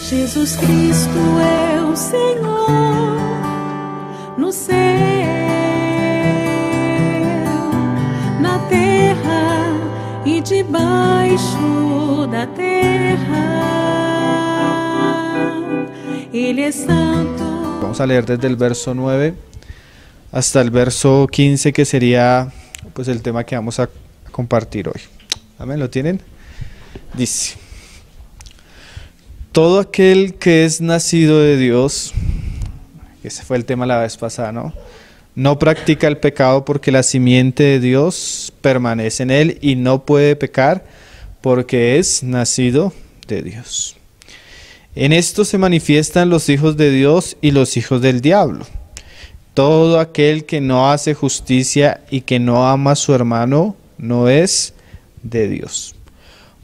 Jesus Cristo é o Senhor no céu, na terra e debaixo da terra. Ele é santo. Vamos a leer desde el verso 9 hasta el verso 15, que sería pues el tema que vamos a compartir hoy. Amén, ¿lo tienen? Dice: todo aquel que es nacido de Dios, ese fue el tema la vez pasada, ¿no? No practica el pecado, porque la simiente de Dios permanece en él y no puede pecar porque es nacido de Dios. En esto se manifiestan los hijos de Dios y los hijos del diablo. Todo aquel que no hace justicia y que no ama a su hermano no es de Dios.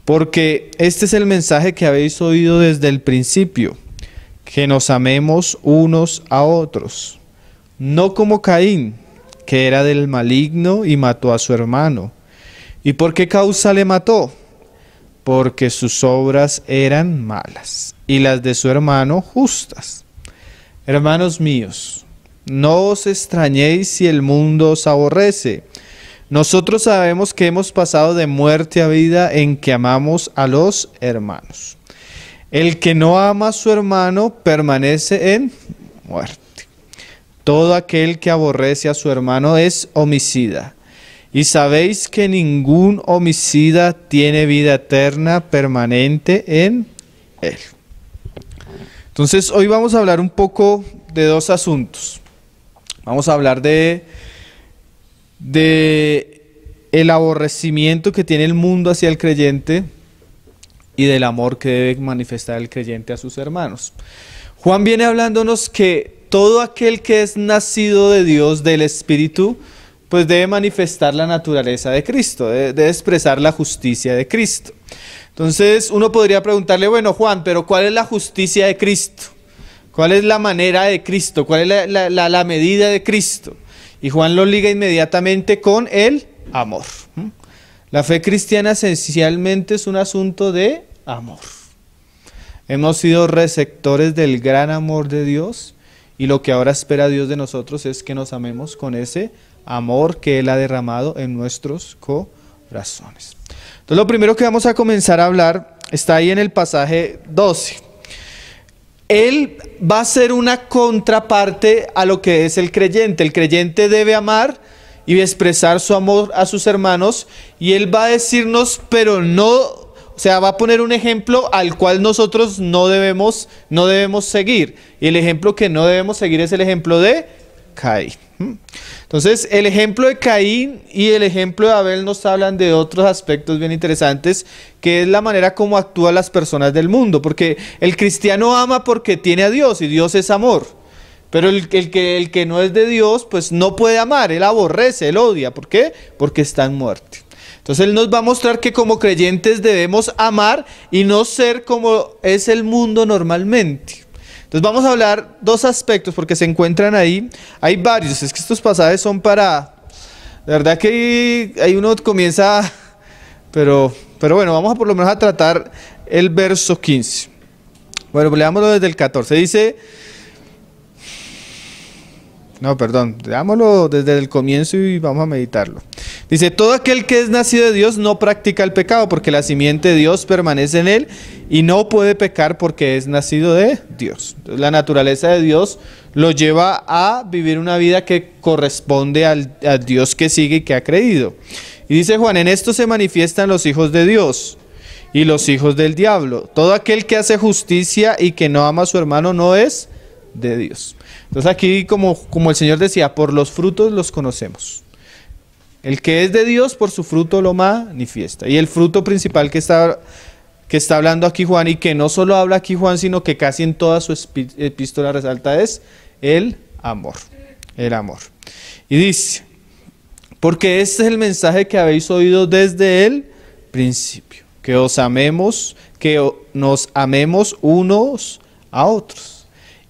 Porque este es el mensaje que habéis oído desde el principio, que nos amemos unos a otros. No como Caín, que era del maligno y mató a su hermano. ¿Y por qué causa le mató? Porque sus obras eran malas y las de su hermano justas. Hermanos míos, no os extrañéis si el mundo os aborrece. Nosotros sabemos que hemos pasado de muerte a vida en que amamos a los hermanos. El que no ama a su hermano permanece en muerte. Todo aquel que aborrece a su hermano es homicida. Y sabéis que ningún homicida tiene vida eterna permanente en él. Entonces hoy vamos a hablar un poco de dos asuntos. Vamos a hablar de el aborrecimiento que tiene el mundo hacia el creyente y del amor que debe manifestar el creyente a sus hermanos. Juan viene hablándonos que todo aquel que es nacido de Dios, del Espíritu, pues debe manifestar la naturaleza de Cristo, debe expresar la justicia de Cristo. Entonces uno podría preguntarle, bueno Juan, pero ¿cuál es la justicia de Cristo? ¿Cuál es la manera de Cristo? ¿Cuál es la medida de Cristo? Y Juan lo liga inmediatamente con el amor. La fe cristiana esencialmente es un asunto de amor. Hemos sido receptores del gran amor de Dios, y lo que ahora espera Dios de nosotros es que nos amemos con ese amor que Él ha derramado en nuestros corazones. Entonces lo primero que vamos a comenzar a hablar está ahí en el pasaje 12. Él va a ser una contraparte a lo que es el creyente. El creyente debe amar y expresar su amor a sus hermanos, y Él va a decirnos, pero no, o sea, va a poner un ejemplo al cual nosotros no debemos seguir. Y el ejemplo que no debemos seguir es el ejemplo de Caín. Entonces, el ejemplo de Caín y el ejemplo de Abel nos hablan de otros aspectos bien interesantes, que es la manera como actúan las personas del mundo. Porque el cristiano ama porque tiene a Dios, y Dios es amor. Pero el que no es de Dios, pues no puede amar, él aborrece, él odia. ¿Por qué? Porque está en muerte. Entonces Él nos va a mostrar que como creyentes debemos amar y no ser como es el mundo normalmente. Entonces vamos a hablar dos aspectos, porque se encuentran ahí. Hay varios, es que estos pasajes son para... De verdad que ahí uno comienza... Pero bueno, vamos a por lo menos a tratar el verso 15. Bueno, pues leámoslo desde el 14. Dice... No, perdón, leámoslo desde el comienzo y vamos a meditarlo. Dice: todo aquel que es nacido de Dios no practica el pecado, porque la simiente de Dios permanece en él y no puede pecar porque es nacido de Dios. Entonces, la naturaleza de Dios lo lleva a vivir una vida que corresponde al Dios que sigue y que ha creído. Y dice Juan: en esto se manifiestan los hijos de Dios y los hijos del diablo. Todo aquel que hace justicia y que no ama a su hermano no es de Dios. Entonces aquí, como el Señor decía, por los frutos los conocemos. El que es de Dios, por su fruto lo manifiesta. Y el fruto principal que está hablando aquí Juan, y que no solo habla aquí Juan, sino que casi en toda su epístola resalta, es el amor. El amor. Y dice: porque este es el mensaje que habéis oído desde el principio, que os amemos, que nos amemos unos a otros.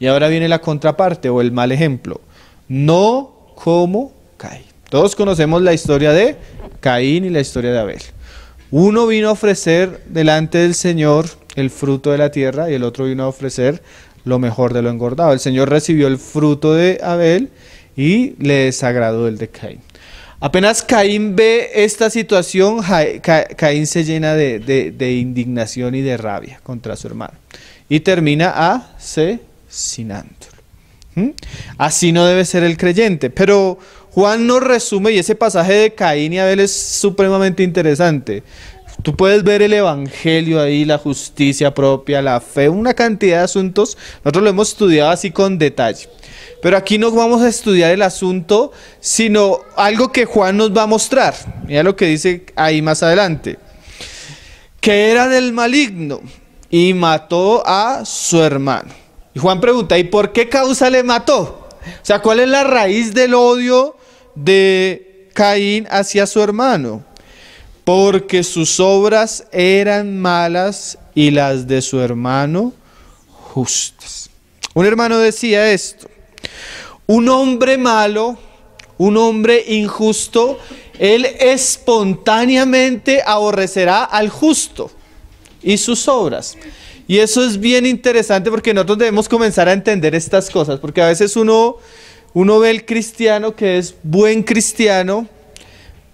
Y ahora viene la contraparte, o el mal ejemplo: no como Caín. Todos conocemos la historia de Caín y la historia de Abel. Uno vino a ofrecer delante del Señor el fruto de la tierra y el otro vino a ofrecer lo mejor de lo engordado. El Señor recibió el fruto de Abel y le desagradó el de Caín. Apenas Caín ve esta situación, Caín se llena de indignación y de rabia contra su hermano y termina asesinándolo. Así no debe ser el creyente. Pero Juan nos resume, y ese pasaje de Caín y Abel es supremamente interesante. Tú puedes ver el evangelio ahí, la justicia propia, la fe, una cantidad de asuntos. Nosotros lo hemos estudiado así con detalle. Pero aquí no vamos a estudiar el asunto, sino algo que Juan nos va a mostrar. Mira lo que dice ahí más adelante. Que era del maligno y mató a su hermano. Y Juan pregunta, ¿y por qué causa le mató? O sea, ¿cuál es la raíz del odio de Caín hacia su hermano? Porque sus obras eran malas y las de su hermano justas. Un hermano decía esto: un hombre malo, un hombre injusto, él espontáneamente aborrecerá al justo y sus obras. Y eso es bien interesante porque nosotros debemos comenzar a entender estas cosas, porque a veces uno ve el cristiano que es buen cristiano,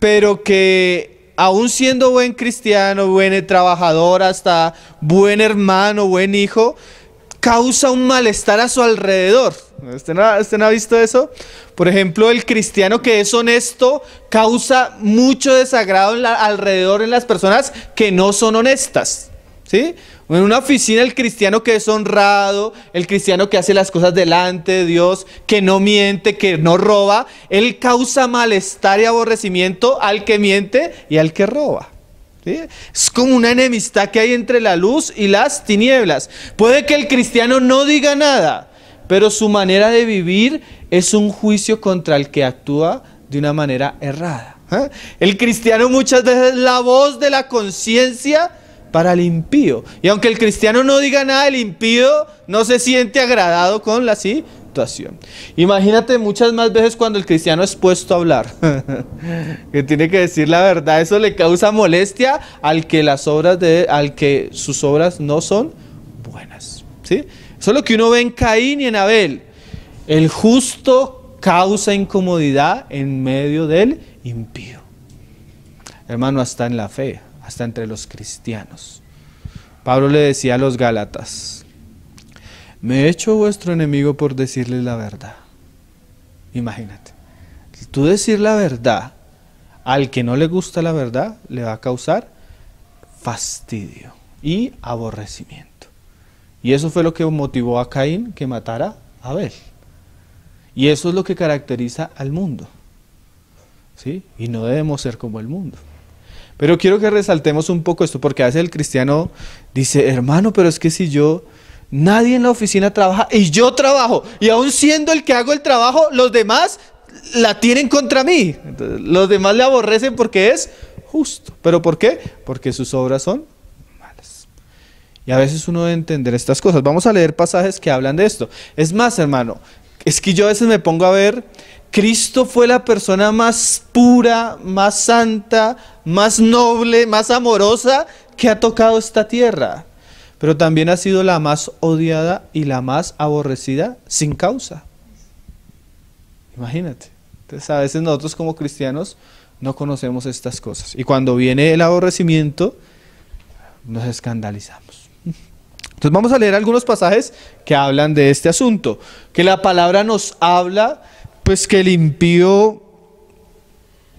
pero que aún siendo buen cristiano, buen trabajador, hasta buen hermano, buen hijo, causa un malestar a su alrededor. ¿Usted no ha visto eso? Por ejemplo, el cristiano que es honesto causa mucho desagrado alrededor en las personas que no son honestas, ¿sí? En una oficina, el cristiano que es honrado, el cristiano que hace las cosas delante de Dios, que no miente, que no roba, él causa malestar y aborrecimiento al que miente y al que roba. ¿Sí? Es como una enemistad que hay entre la luz y las tinieblas. Puede que el cristiano no diga nada, pero su manera de vivir es un juicio contra el que actúa de una manera errada. El cristiano muchas veces es la voz de la conciencia para el impío. Y aunque el cristiano no diga nada, el impío no se siente agradado con la situación. Imagínate muchas más veces cuando el cristiano es puesto a hablar, que tiene que decir la verdad. Eso le causa molestia al que sus obras no son buenas, ¿sí? Eso es lo que uno ve en Caín y en Abel. El justo causa incomodidad en medio del impío. Hermano, hasta en la fe, hasta entre los cristianos. Pablo le decía a los Gálatas: me he hecho vuestro enemigo por decirles la verdad. Imagínate, tú decir la verdad al que no le gusta la verdad le va a causar fastidio y aborrecimiento. Y eso fue lo que motivó a Caín que matara a Abel. Y eso es lo que caracteriza al mundo, ¿sí? Y no debemos ser como el mundo. Pero quiero que resaltemos un poco esto, porque a veces el cristiano dice: hermano, pero es que si nadie en la oficina trabaja y yo trabajo, y aún siendo el que hago el trabajo, los demás la tienen contra mí. Entonces, los demás le aborrecen porque es justo. ¿Pero por qué? Porque sus obras son malas. Y a veces uno debe entender estas cosas. Vamos a leer pasajes que hablan de esto. Es más, hermano, es que yo a veces me pongo a ver, Cristo fue la persona más pura, más santa, más noble, más amorosa que ha tocado esta tierra. Pero también ha sido la más odiada y la más aborrecida sin causa. Imagínate. Entonces a veces nosotros como cristianos no conocemos estas cosas. Y cuando viene el aborrecimiento, nos escandalizamos. Entonces vamos a leer algunos pasajes que hablan de este asunto. Que la palabra nos habla, pues, que el impío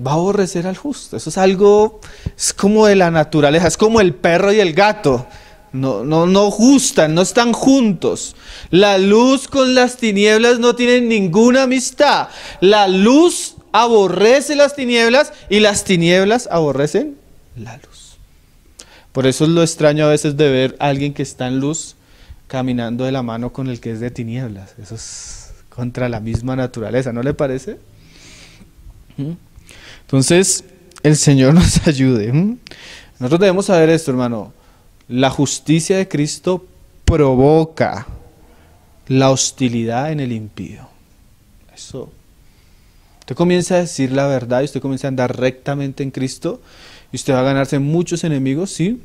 va a aborrecer al justo. Eso es algo, es como de la naturaleza, es como el perro y el gato. No gustan, no están juntos. La luz con las tinieblas no tienen ninguna amistad. La luz aborrece las tinieblas y las tinieblas aborrecen la luz. Por eso es lo extraño a veces de ver a alguien que está en luz caminando de la mano con el que es de tinieblas. Eso es contra la misma naturaleza, ¿no le parece? Entonces, el Señor nos ayude. Nosotros debemos saber esto, hermano. La justicia de Cristo provoca la hostilidad en el impío. Eso. Usted comienza a decir la verdad y usted comienza a andar rectamente en Cristo y usted va a ganarse muchos enemigos, sí,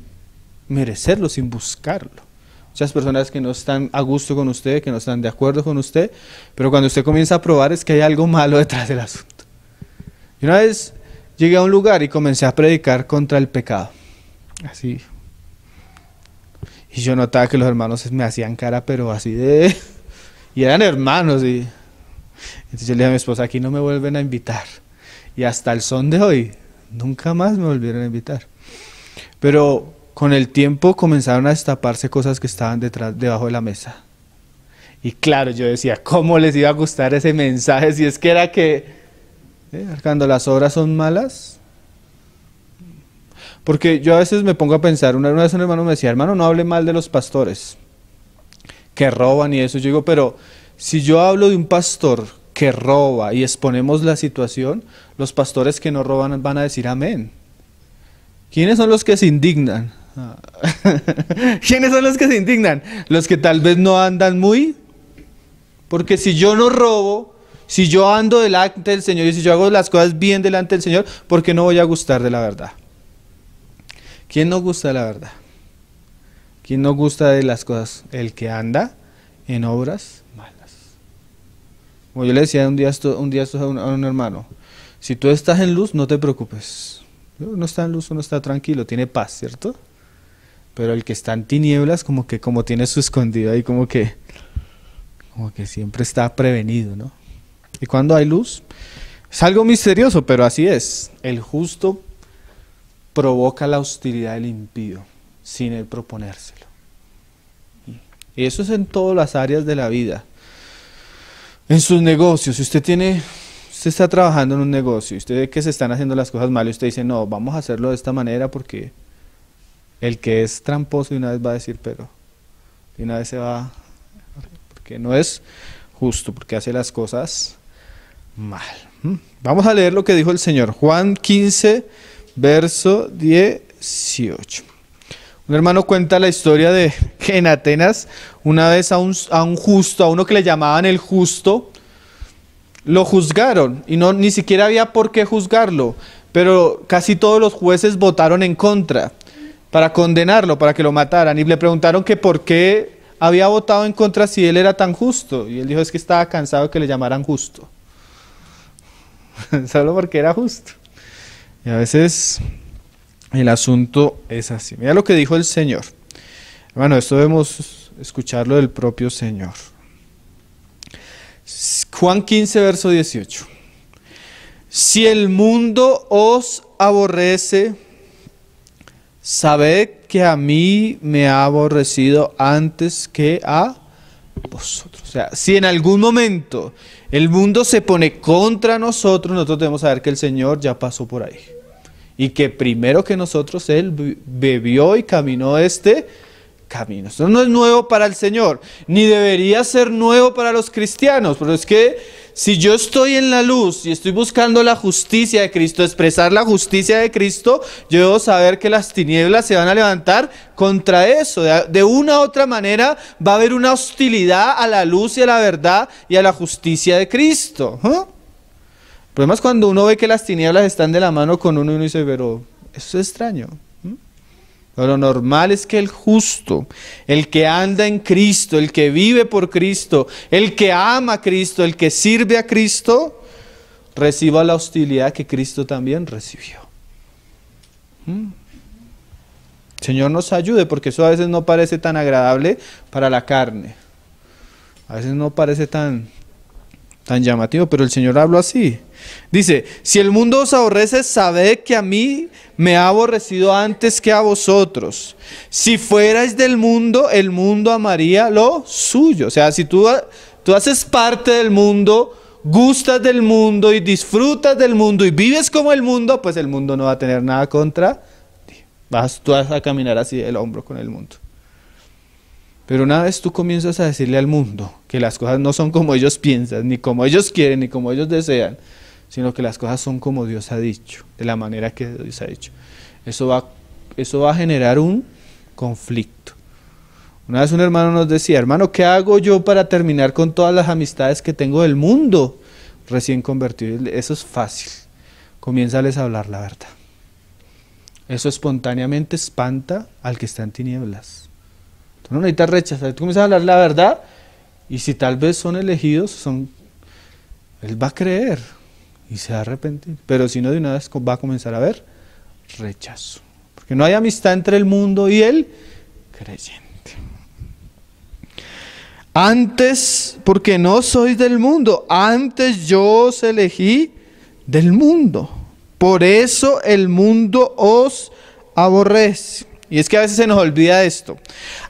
merecerlo, sin buscarlo. Muchas personas que no están a gusto con usted, que no están de acuerdo con usted, pero cuando usted comienza a probar es que hay algo malo detrás del asunto. Y una vez llegué a un lugar y comencé a predicar contra el pecado. Así. Y yo notaba que los hermanos me hacían cara, pero así de... Y eran hermanos. Y entonces yo le dije a mi esposa, aquí no me vuelven a invitar. Y hasta el son de hoy, nunca más me volvieron a invitar. Pero con el tiempo comenzaron a destaparse cosas que estaban debajo de la mesa. Y claro, yo decía, ¿cómo les iba a gustar ese mensaje? Si es que era que, cuando las obras son malas. Porque yo a veces me pongo a pensar, una vez un hermano me decía, hermano, no hable mal de los pastores, que roban y eso. Yo digo, pero si yo hablo de un pastor que roba y exponemos la situación, los pastores que no roban van a decir amén. ¿Quiénes son los que se indignan? ¿Quiénes son los que se indignan? Los que tal vez no andan muy... Porque si yo no robo, si yo ando delante del Señor y si yo hago las cosas bien delante del Señor, ¿por qué no voy a gustar de la verdad? ¿Quién no gusta de la verdad? ¿Quién no gusta de las cosas? El que anda en obras malas. Como yo le decía un día a un hermano, si tú estás en luz, no te preocupes. Uno está en luz, uno está tranquilo, tiene paz, ¿cierto? Pero el que está en tinieblas, como tiene su escondido ahí, como que siempre está prevenido, ¿no? Y cuando hay luz, es algo misterioso, pero así es. El justo provoca la hostilidad del impío, sin él proponérselo. Y eso es en todas las áreas de la vida. En sus negocios, si usted está trabajando en un negocio y usted ve que se están haciendo las cosas mal y usted dice, no, vamos a hacerlo de esta manera porque el que es tramposo de una vez va a decir, pero de una vez se va, porque no es justo, porque hace las cosas mal. Vamos a leer lo que dijo el Señor. Juan 15, verso 18. Un hermano cuenta la historia de que en Atenas, una vez a un justo, a uno que le llamaban el justo, lo juzgaron y ni siquiera había por qué juzgarlo, pero casi todos los jueces votaron en contra para condenarlo, para que lo mataran, y le preguntaron que por qué había votado en contra si él era tan justo, y él dijo es que estaba cansado de que le llamaran justo, solo porque era justo. Y a veces el asunto es así. Mira lo que dijo el Señor. Bueno, esto debemos escucharlo del propio Señor. Juan 15, verso 18. Si el mundo os aborrece, sabed que a mí me ha aborrecido antes que a vosotros. O sea, si en algún momento el mundo se pone contra nosotros, nosotros debemos saber que el Señor ya pasó por ahí. Y que primero que nosotros Él bebió y caminó este camino. Esto no es nuevo para el Señor, ni debería ser nuevo para los cristianos, pero es que si yo estoy en la luz y estoy buscando la justicia de Cristo, expresar la justicia de Cristo, yo debo saber que las tinieblas se van a levantar contra eso. De una u otra manera va a haber una hostilidad a la luz y a la verdad y a la justicia de Cristo. El problema es cuando uno ve que las tinieblas están de la mano con uno y uno dice, pero eso es extraño. Pero lo normal es que el justo, el que anda en Cristo, el que vive por Cristo, el que ama a Cristo, el que sirve a Cristo, reciba la hostilidad que Cristo también recibió. Señor nos ayude, porque eso a veces no parece tan agradable para la carne. A veces no parece tan llamativo, pero el Señor habló así. Dice, si el mundo os aborrece, sabed que a mí me ha aborrecido antes que a vosotros. Si fuerais del mundo, el mundo amaría lo suyo. O sea, si tú haces parte del mundo, gustas del mundo y disfrutas del mundo y vives como el mundo, pues el mundo no va a tener nada contra ti. Tú vas a caminar así el hombro con el mundo. Pero una vez tú comienzas a decirle al mundo que las cosas no son como ellos piensan, ni como ellos quieren, ni como ellos desean, sino que las cosas son como Dios ha dicho, de la manera que Dios ha dicho. Eso va a generar un conflicto. Una vez un hermano nos decía, hermano, ¿qué hago yo para terminar con todas las amistades que tengo del mundo recién convertido? Eso es fácil. Comiénzales a hablar la verdad. eso espontáneamente espanta al que está en tinieblas. Tú no necesitas rechazar, tú comienzas a hablar la verdad y si tal vez son elegidos, él va a creer y se va a arrepentir. Pero si no, de una vez va a comenzar a haber rechazo. Porque no hay amistad entre el mundo y el creyente. Antes, porque no sois del mundo, antes yo os elegí del mundo. Por eso el mundo os aborrece. Y es que a veces se nos olvida esto.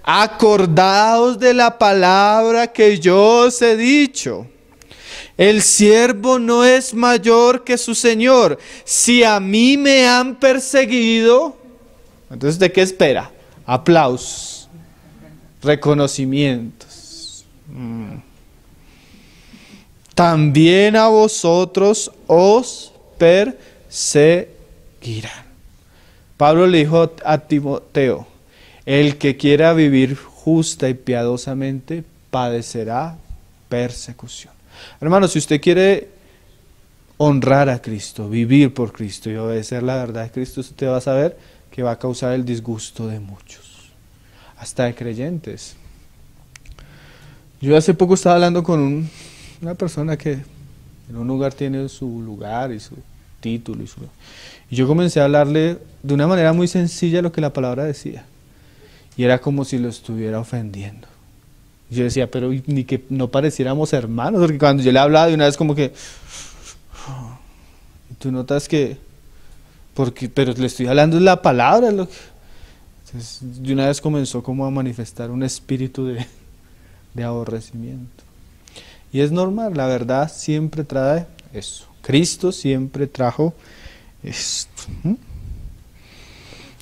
Acordaos de la palabra que yo os he dicho. El siervo no es mayor que su Señor. Si a mí me han perseguido, entonces ¿de qué espera? Aplausos, reconocimientos. También a vosotros os perseguirán. Pablo le dijo a Timoteo, el que quiera vivir justa y piadosamente padecerá persecución. Hermano, si usted quiere honrar a Cristo, vivir por Cristo y obedecer la verdad de Cristo, usted va a saber que va a causar el disgusto de muchos, hasta de creyentes. Yo hace poco estaba hablando con una persona que en un lugar tiene su lugar y su título. Y yo comencé a hablarle de una manera muy sencilla lo que la palabra decía. Y era como si lo estuviera ofendiendo. Yo decía, pero ni que no pareciéramos hermanos, porque cuando yo le hablaba de una vez como que... Tú notas que... pero le estoy hablando de la palabra. Entonces, de una vez comenzó como a manifestar un espíritu de aborrecimiento. Y es normal, la verdad siempre trae eso. Cristo siempre trajo esto.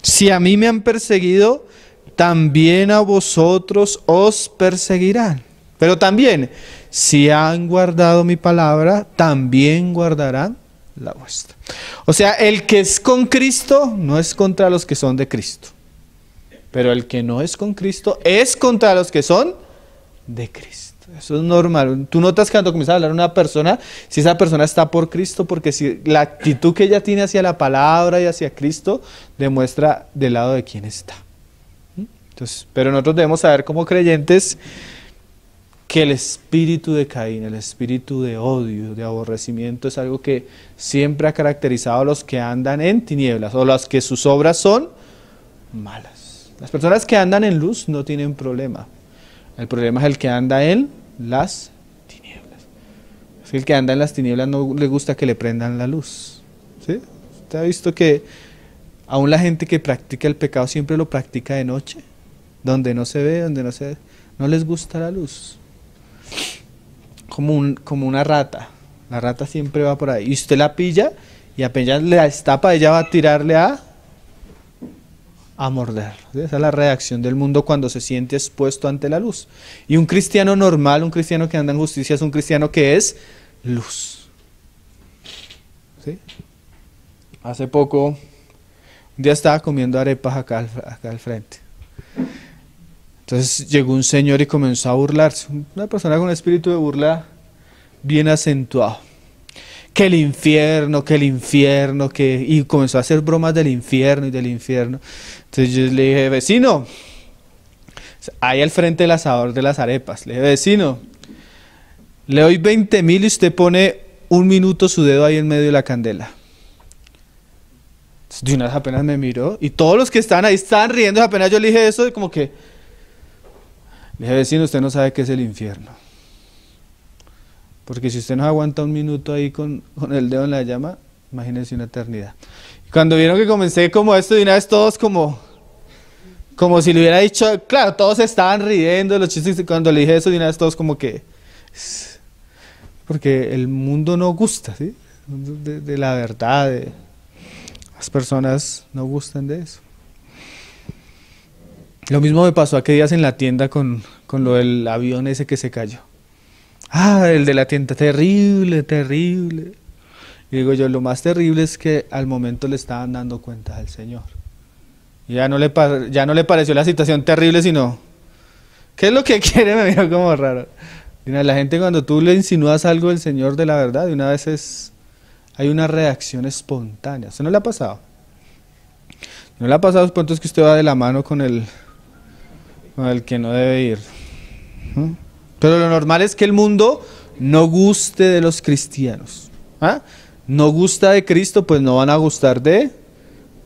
Si a mí me han perseguido, también a vosotros os perseguirán. Pero también, si han guardado mi palabra, también guardarán la vuestra. O sea, el que es con Cristo no es contra los que son de Cristo. Pero el que no es con Cristo es contra los que son de Cristo. Eso es normal. Tú notas que cuando comienzas a hablar a una persona, si esa persona está por Cristo, porque si la actitud que ella tiene hacia la palabra y hacia Cristo demuestra del lado de quién está. Entonces, pero nosotros debemos saber como creyentes que el espíritu de Caín, el espíritu de odio, de aborrecimiento, es algo que siempre ha caracterizado a los que andan en tinieblas o los que sus obras son malas. Las personas que andan en luz no tienen problema. El problema es el que anda en las tinieblas. Es que el que anda en las tinieblas no le gusta que le prendan la luz. ¿Sí? ¿Usted ha visto que aún la gente que practica el pecado siempre lo practica de noche? Donde no se ve, no les gusta la luz. Como una rata. La rata siempre va por ahí. Y usted la pilla y apenas le destapa, ella va a tirarle a morder. ¿Sí? Esa es la reacción del mundo cuando se siente expuesto ante la luz. Y un cristiano normal, un cristiano que anda en justicia, es un cristiano que es luz. ¿Sí? Hace poco, un día estaba comiendo arepas acá al frente. Entonces llegó un señor y comenzó a burlarse. Una persona con un espíritu de burla bien acentuado. Que el infierno, y comenzó a hacer bromas del infierno y del infierno. Entonces yo le dije, vecino, ahí al frente del asador de las arepas, le dije, vecino, le doy 20.000 y usted pone 1 minuto su dedo ahí en medio de la candela. Entonces, de una vez apenas me miró y todos los que estaban ahí estaban riendo, apenas yo le dije eso, y como que, le dije, vecino, usted no sabe qué es el infierno. Porque si usted no aguanta 1 minuto ahí con el dedo en la llama, imagínese una eternidad. Y cuando vieron que comencé como esto, de una vez todos como si le hubiera dicho, claro, todos estaban riendo, los chistes, cuando le dije eso, de una vez todos como que... Porque el mundo no gusta, ¿sí? De la verdad, las personas no gustan de eso. Lo mismo me pasó aquellos días en la tienda con lo del avión ese que se cayó. El de la tienda, terrible, terrible. Y digo yo, lo más terrible es que al momento le estaban dando cuenta al Señor. Y ya no le pareció la situación terrible, sino, ¿qué es lo que quiere? Me miró como raro. Y la gente cuando tú le insinúas algo del Señor de la verdad, de una vez hay una reacción espontánea. ¿Eso no le ha pasado? ¿No le ha pasado pronto es que usted va de la mano con el que no debe ir? Pero lo normal es que el mundo no guste de los cristianos. ¿Ah? No gusta de Cristo, pues no van a gustar de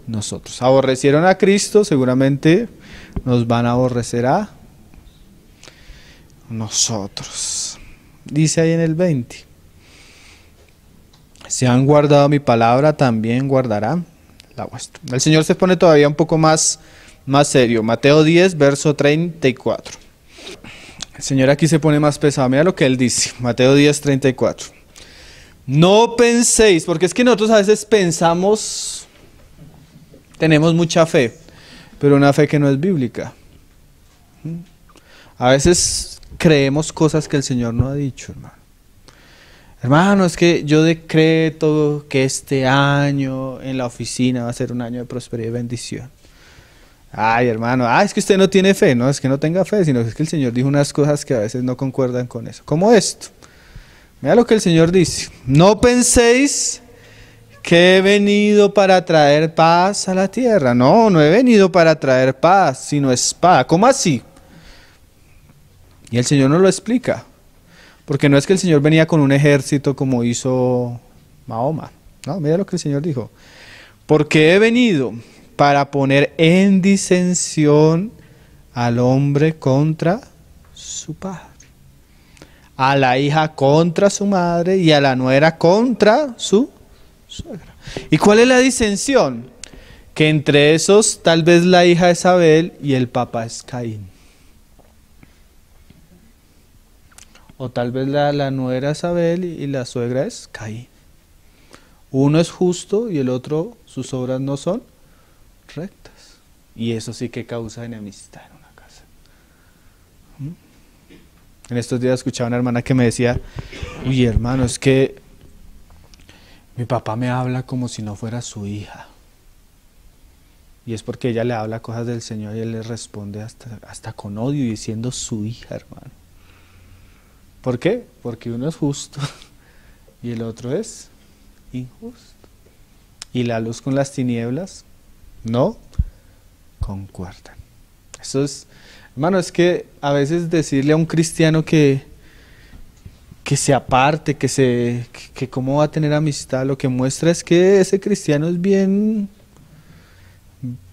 nosotros. Aborrecieron a Cristo, seguramente nos van a aborrecer a nosotros. Dice ahí en el 20. Si han guardado mi palabra, también guardarán la vuestra. El Señor se pone todavía un poco más serio. Mateo 10, verso 34. El Señor aquí se pone más pesado. Mira lo que Él dice. Mateo 10, 34. No penséis, porque es que nosotros a veces pensamos, tenemos mucha fe, pero una fe que no es bíblica. A veces creemos cosas que el Señor no ha dicho, hermano. Hermano, es que yo decreto que este año en la oficina va a ser un año de prosperidad y bendición. Ay, hermano, es que usted no tiene fe. No es que no tenga fe, sino que es que el Señor dijo unas cosas que a veces no concuerdan con eso. ¿Cómo esto? Mira lo que el Señor dice. No penséis que he venido para traer paz a la tierra. No, no he venido para traer paz, sino espada. ¿Cómo así? Y el Señor nos lo explica. Porque no es que el Señor venía con un ejército como hizo Mahoma. No, mira lo que el Señor dijo. Porque he venido para poner en disensión al hombre contra su padre, a la hija contra su madre y a la nuera contra su suegra. ¿Y cuál es la disensión? Que entre esos tal vez la hija es Abel y el papá es Caín. O tal vez la nuera es Abel y la suegra es Caín. Uno es justo y el otro, sus obras no son rectas. Y eso sí que causa enemistad en una casa. En estos días escuchaba una hermana que me decía, uy, hermano, es que mi papá me habla como si no fuera su hija. Y es porque ella le habla cosas del Señor y él le responde hasta con odio, diciendo su hija, hermano. ¿Por qué? Porque uno es justo y el otro es injusto. Y la luz con las tinieblas no concuerdan. Eso es, hermano, es que a veces decirle a un cristiano que se aparte, que cómo va a tener amistad, lo que muestra es que ese cristiano es bien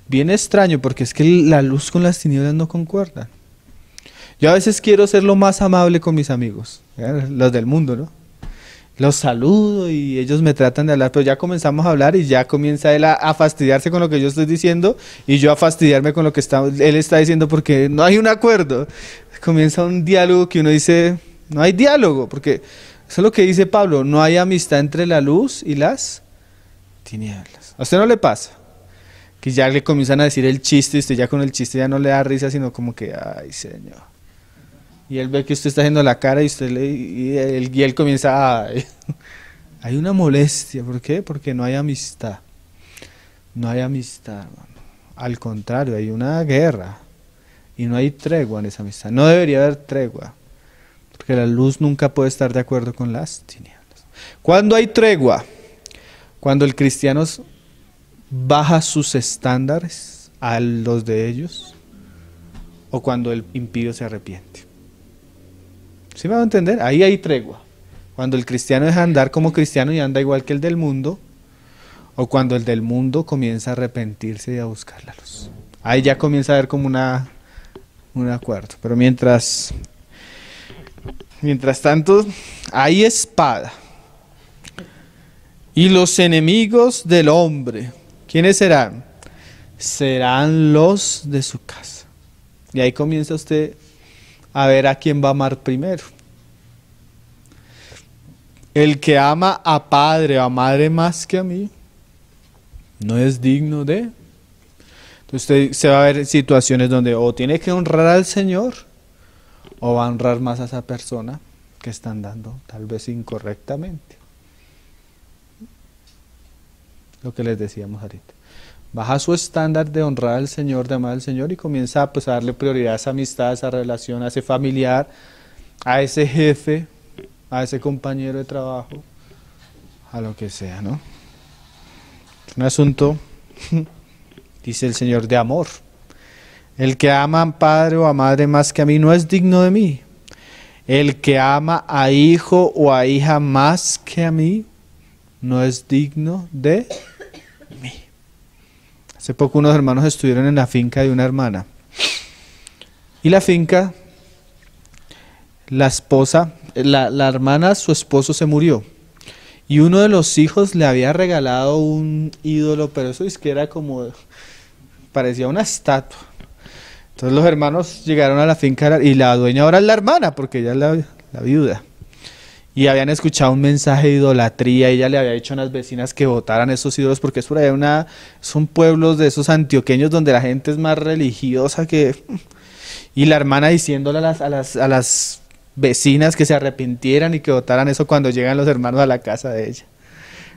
extraño, porque es que la luz con las tinieblas no concuerdan. Yo a veces quiero ser lo más amable con mis amigos, los del mundo, ¿no? Los saludo y ellos me tratan de hablar, pero ya comenzamos a hablar y ya comienza él a fastidiarse con lo que yo estoy diciendo y yo a fastidiarme con lo que él está diciendo porque no hay un acuerdo. Comienza un diálogo que uno dice, no hay diálogo, porque eso es lo que dice Pablo, no hay amistad entre la luz y las tinieblas. ¿A usted no le pasa? Que ya le comienzan a decir el chiste y usted ya con el chiste ya no le da risa, sino como que, ay, Señor. Y él ve que usted está haciendo la cara y él comienza a... Hay una molestia. ¿Por qué? Porque no hay amistad. No hay amistad, hermano. Al contrario, hay una guerra. Y no hay tregua en esa amistad. No debería haber tregua. Porque la luz nunca puede estar de acuerdo con las tinieblas. ¿Cuándo hay tregua? Cuando el cristiano baja sus estándares a los de ellos. O cuando el impío se arrepiente. ¿Sí me va a entender? Ahí hay tregua. Cuando el cristiano deja de andar como cristiano y anda igual que el del mundo, o cuando el del mundo comienza a arrepentirse y a buscar la luz. Ahí ya comienza a haber como un acuerdo. Pero mientras tanto, hay espada. Y los enemigos del hombre, ¿quiénes serán? Serán los de su casa. Y ahí comienza usted a ver a quién va a amar primero. El que ama a padre o a madre más que a mí, no es digno de... Entonces usted se va a ver en situaciones donde o tiene que honrar al Señor, o va a honrar más a esa persona que están dando, tal vez incorrectamente. Lo que les decíamos ahorita. Baja su estándar de honrar al Señor, de amar al Señor y comienza pues, a darle prioridad a esa amistad, a esa relación, a ese familiar, a ese jefe, a ese compañero de trabajo, a lo que sea, ¿no? Es un asunto dice el Señor, de amor. El que ama a padre o a madre más que a mí no es digno de mí. El que ama a hijo o a hija más que a mí no es digno de mí. Hace poco unos hermanos estuvieron en la finca de una hermana. Y la finca, la esposa, la hermana, su esposo se murió. Y uno de los hijos le había regalado un ídolo, pero eso es que era como, parecía una estatua. Entonces los hermanos llegaron a la finca y la dueña ahora es la hermana, porque ella es la viuda. Y habían escuchado un mensaje de idolatría, y ella le había dicho a unas vecinas que votaran esos ídolos, porque es por allá son pueblos de esos antioqueños donde la gente es más religiosa que... Y la hermana diciéndole a las vecinas que se arrepintieran y que votaran eso cuando llegan los hermanos a la casa de ella.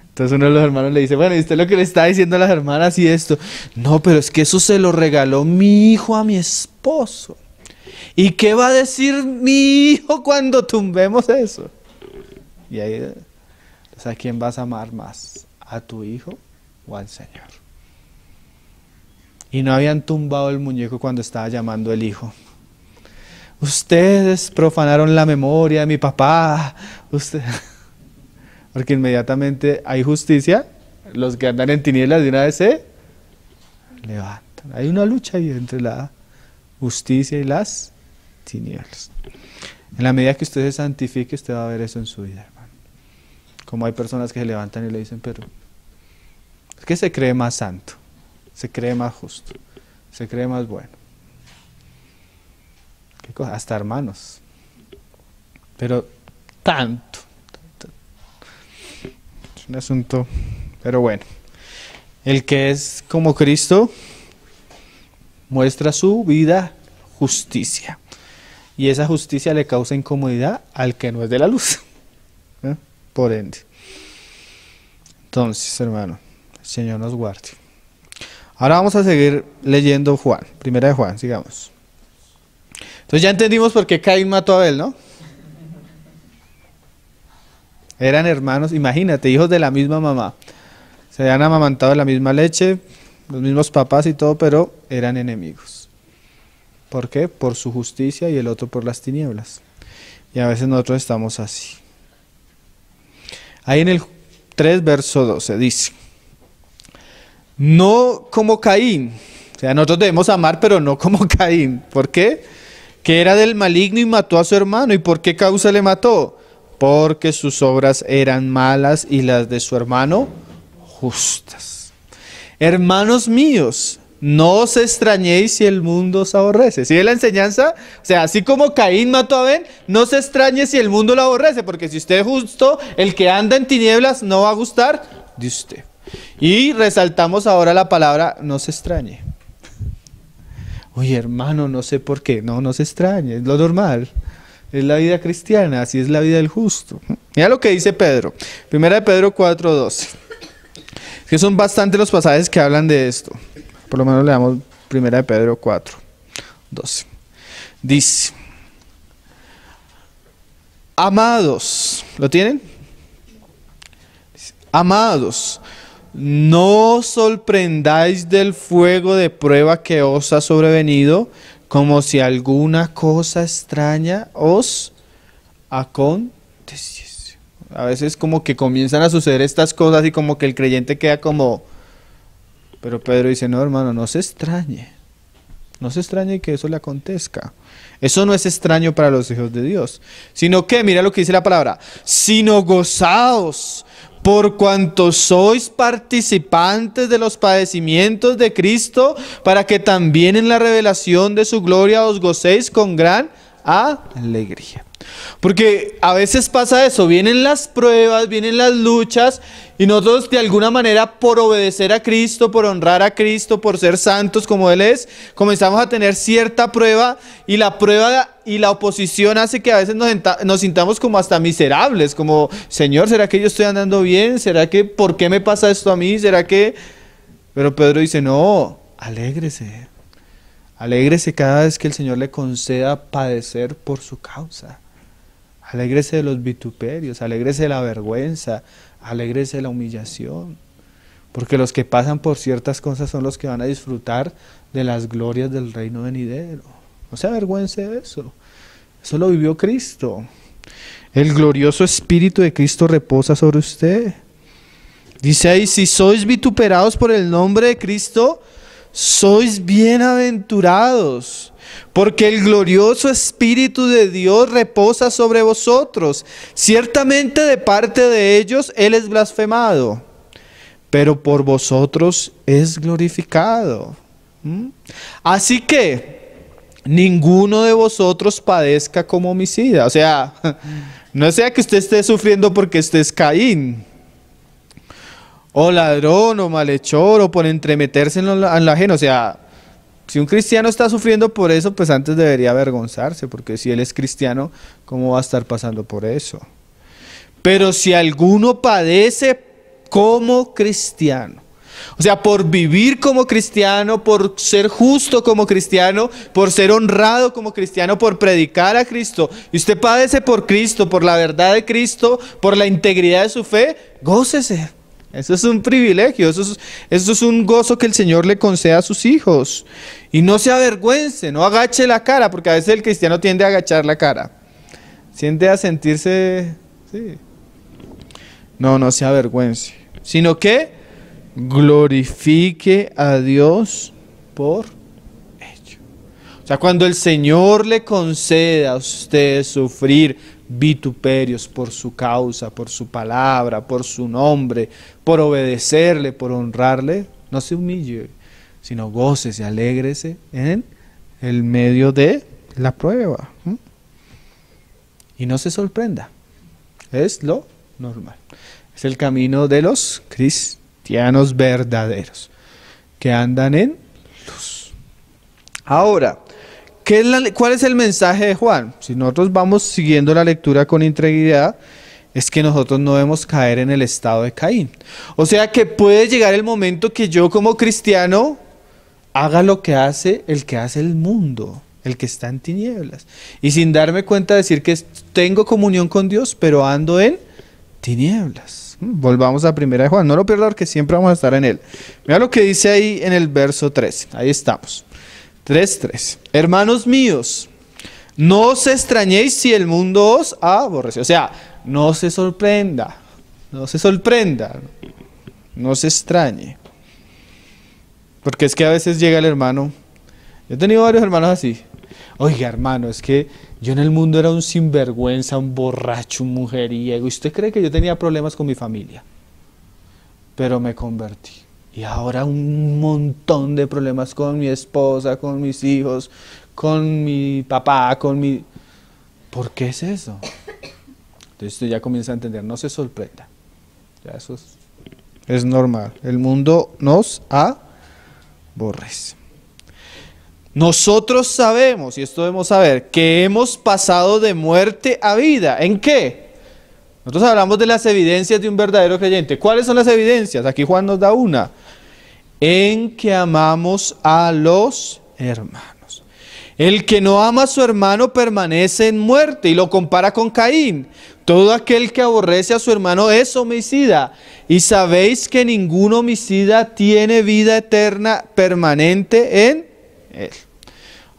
Entonces uno de los hermanos le dice, bueno, ¿y usted lo que le está diciendo a las hermanas y esto? No, pero es que eso se lo regaló mi hijo a mi esposo. ¿Y qué va a decir mi hijo cuando tumbemos eso? Y ahí, entonces, ¿a quién vas a amar más? ¿A tu hijo o al Señor? Y no habían tumbado el muñeco cuando estaba llamando el hijo. Ustedes profanaron la memoria de mi papá. Porque inmediatamente hay justicia. Los que andan en tinieblas de una vez se levantan. Hay una lucha ahí entre la justicia y las tinieblas. En la medida que usted se santifique, usted va a ver eso en su vida, hermano. Como hay personas que se levantan y le dicen, pero es que se cree más santo, se cree más justo, se cree más bueno. ¿Qué cosa? Hasta hermanos. Pero tanto. Es un asunto, pero bueno. El que es como Cristo muestra su vida justicia. Y esa justicia le causa incomodidad al que no es de la luz. Por ende. Entonces, hermano, el Señor nos guarde. Ahora vamos a seguir leyendo Juan. Primera de Juan, sigamos. Entonces ya entendimos por qué Caín mató a Abel, ¿no? Eran hermanos, imagínate, hijos de la misma mamá. Se habían amamantado de la misma leche, los mismos papás y todo, pero eran enemigos. ¿Por qué? Por su justicia y el otro por las tinieblas. Y a veces nosotros estamos así. Ahí en el 3, verso 12 dice, no como Caín. O sea, nosotros debemos amar, pero no como Caín. ¿Por qué? Que era del maligno y mató a su hermano. ¿Y por qué causa le mató? Porque sus obras eran malas y las de su hermano justas. Hermanos míos, no os extrañéis si el mundo os aborrece. ¿Sí es la enseñanza? O sea, así como Caín mató a Abel, no se extrañe si el mundo lo aborrece, porque si usted es justo, el que anda en tinieblas no va a gustar de usted. Y resaltamos ahora la palabra no se extrañe. Oye, hermano, no sé por qué. No se extrañe, es lo normal. Es la vida cristiana, así es la vida del justo. Mira lo que dice Pedro. Primera de Pedro 4:12. Que son bastantes los pasajes que hablan de esto. Por lo menos leamos Primera de Pedro 4:12. Dice, amados, ¿lo tienen? Dice, amados, no os sorprendáis del fuego de prueba que os ha sobrevenido, como si alguna cosa extraña os aconteciese. A veces como que comienzan a suceder estas cosas y como que el creyente queda como... Pero Pedro dice, no, hermano, no se extrañe. No se extrañe que eso le acontezca. Eso no es extraño para los hijos de Dios. Sino que, mira lo que dice la palabra, sino gozaos por cuanto sois participantes de los padecimientos de Cristo, para que también en la revelación de su gloria os gocéis con gran alegría. Porque a veces pasa eso, vienen las pruebas, vienen las luchas, y nosotros de alguna manera por obedecer a Cristo, por honrar a Cristo, por ser santos como Él es, comenzamos a tener cierta prueba, y la prueba y la oposición hace que a veces nos sintamos como hasta miserables, como, Señor, ¿será que yo estoy andando bien? ¿Será que, por qué me pasa esto a mí? ¿Será que...? Pero Pedro dice, no, alégrese. Alégrese cada vez que el Señor le conceda padecer por su causa. Alégrese de los vituperios, alégrese de la vergüenza, alégrese de la humillación. porque los que pasan por ciertas cosas son los que van a disfrutar de las glorias del reino venidero. No se avergüence de eso. Eso lo vivió Cristo. El glorioso Espíritu de Cristo reposa sobre usted. Dice ahí, si sois vituperados por el nombre de Cristo, sois bienaventurados, porque el glorioso Espíritu de Dios reposa sobre vosotros. Ciertamente de parte de ellos Él es blasfemado, pero por vosotros es glorificado. Así que ninguno de vosotros padezca como homicida. O sea, no sea que usted esté sufriendo porque usted es Caín, o ladrón, o malhechor, o por entremeterse en lo ajeno. O sea, si un cristiano está sufriendo por eso, pues antes debería avergonzarse, porque si él es cristiano, ¿cómo va a estar pasando por eso? Pero si alguno padece como cristiano, o sea, por vivir como cristiano, por ser justo como cristiano, por ser honrado como cristiano, por predicar a Cristo, y usted padece por Cristo, por la verdad de Cristo, por la integridad de su fe, gócese. Eso es un privilegio, eso es un gozo que el Señor le concede a sus hijos. Y no se avergüence, no agache la cara, porque a veces el cristiano tiende a agachar la cara. Tiende a sentirse... sí. No se avergüence, sino que glorifique a Dios por ello. O sea, cuando el Señor le conceda a usted sufrir vituperios por su causa, por su palabra, por su nombre, por obedecerle, por honrarle, no se humille, sino gócese, alégrese en el medio de la prueba. Y no se sorprenda, es lo normal. Es el camino de los cristianos verdaderos, que andan en luz. Ahora, ¿cuál es el mensaje de Juan? Si nosotros vamos siguiendo la lectura con integridad, es que nosotros no debemos caer en el estado de Caín. O sea que puede llegar el momento que yo como cristiano haga lo que hace el que hace el mundo, el que está en tinieblas. Y sin darme cuenta decir que tengo comunión con Dios, pero ando en tinieblas. Volvamos a 1 de Juan, no lo pierda porque siempre vamos a estar en él. Mira lo que dice ahí en el verso 13, ahí estamos. 3:3. Hermanos míos, no os extrañéis si el mundo os aborrece. O sea, no se sorprenda, no se extrañe. Porque es que a veces llega el hermano, yo he tenido varios hermanos así. Oiga, hermano, es que yo en el mundo era un sinvergüenza, un borracho, un mujeriego. ¿Y usted cree que yo tenía problemas con mi familia? Pero me convertí. Y ahora un montón de problemas con mi esposa, con mis hijos, con mi papá, ¿Por qué es eso? Entonces usted ya comienza a entender, no se sorprenda. Ya eso es normal. El mundo nos aborrece. Nosotros sabemos, y esto debemos saber, que hemos pasado de muerte a vida. ¿En qué? Nosotros hablamos de las evidencias de un verdadero creyente. ¿Cuáles son las evidencias? Aquí Juan nos da una. En que amamos a los hermanos. El que no ama a su hermano permanece en muerte, y lo compara con Caín. Todo aquel que aborrece a su hermano es homicida. Y sabéis que ningún homicida tiene vida eterna permanente en él.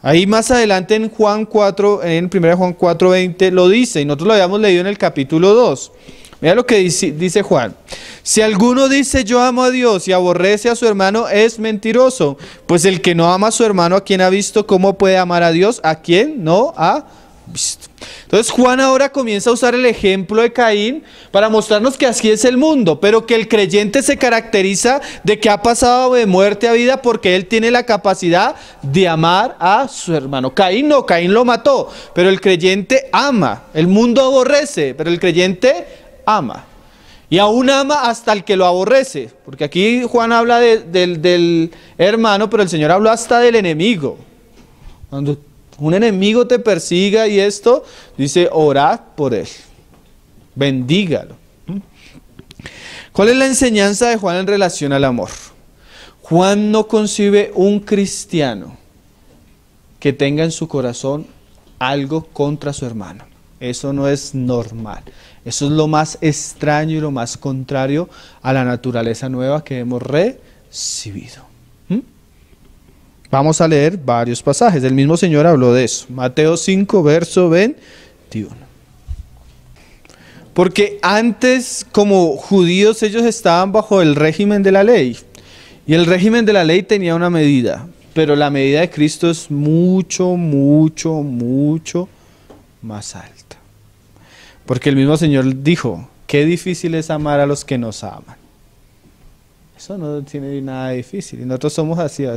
Ahí más adelante en Juan 4, en 1 Juan 4:20 lo dice, y nosotros lo habíamos leído en el capítulo 2. Mira lo que dice Juan. Si alguno dice yo amo a Dios y aborrece a su hermano, es mentiroso. Pues el que no ama a su hermano, a quien ha visto, ¿cómo puede amar a Dios a quien no ha visto? Entonces Juan ahora comienza a usar el ejemplo de Caín para mostrarnos que así es el mundo, pero que el creyente se caracteriza de que ha pasado de muerte a vida porque él tiene la capacidad de amar a su hermano. Caín no, Caín lo mató, pero el creyente ama. El mundo aborrece, pero el creyente ama. Y aún ama hasta el que lo aborrece, porque aquí Juan habla del hermano, pero el Señor habló hasta del enemigo. Cuando un enemigo te persiga y esto, dice, orad por él, bendígalo. ¿Cuál es la enseñanza de Juan en relación al amor? Juan no concibe un cristiano que tenga en su corazón algo contra su hermano. Eso no es normal. Eso es lo más extraño y lo más contrario a la naturaleza nueva que hemos recibido. Vamos a leer varios pasajes. El mismo Señor habló de eso. Mateo 5, verso 21. Porque antes, como judíos, ellos estaban bajo el régimen de la ley. Y el régimen de la ley tenía una medida. Pero la medida de Cristo es mucho, mucho, mucho más alta. Porque el mismo Señor dijo, qué difícil es amar a los que nos aman. Eso no tiene nada de difícil. Y nosotros somos así, a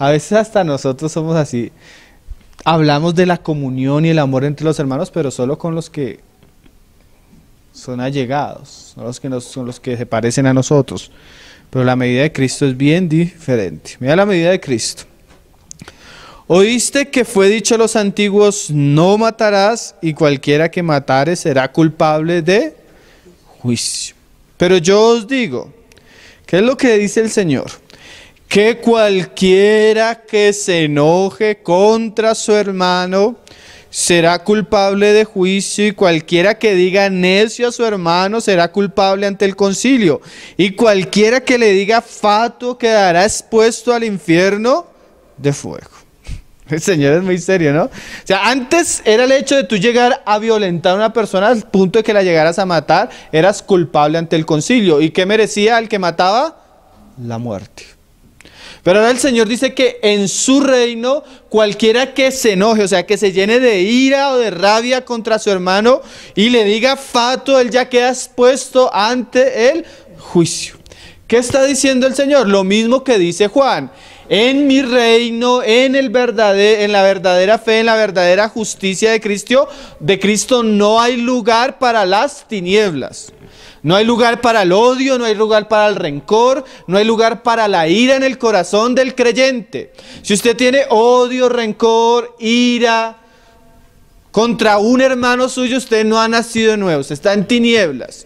veces hasta nosotros somos así. Hablamos de la comunión y el amor entre los hermanos, pero solo con los que son allegados, son los que se parecen a nosotros. Pero la medida de Cristo es bien diferente. Mira la medida de Cristo. Oíste que fue dicho a los antiguos, no matarás, y cualquiera que matare será culpable de juicio. Pero yo os digo, ¿qué es lo que dice el Señor? Que cualquiera que se enoje contra su hermano será culpable de juicio, y cualquiera que diga necio a su hermano será culpable ante el concilio, y cualquiera que le diga fatuo quedará expuesto al infierno de fuego. El Señor es muy serio, ¿no? O sea, antes era el hecho de tú llegar a violentar a una persona al punto de que la llegaras a matar, eras culpable ante el concilio. ¿Y qué merecía el que mataba? La muerte. Pero ahora el Señor dice que en su reino, cualquiera que se enoje, o sea, que se llene de ira o de rabia contra su hermano y le diga fatuo, él ya queda expuesto ante el juicio. ¿Qué está diciendo el Señor? Lo mismo que dice Juan. En mi reino, en la verdadera fe, en la verdadera justicia de Cristo, no hay lugar para las tinieblas. No hay lugar para el odio, no hay lugar para el rencor, no hay lugar para la ira en el corazón del creyente. Si usted tiene odio, rencor, ira contra un hermano suyo, usted no ha nacido de nuevo, usted está en tinieblas.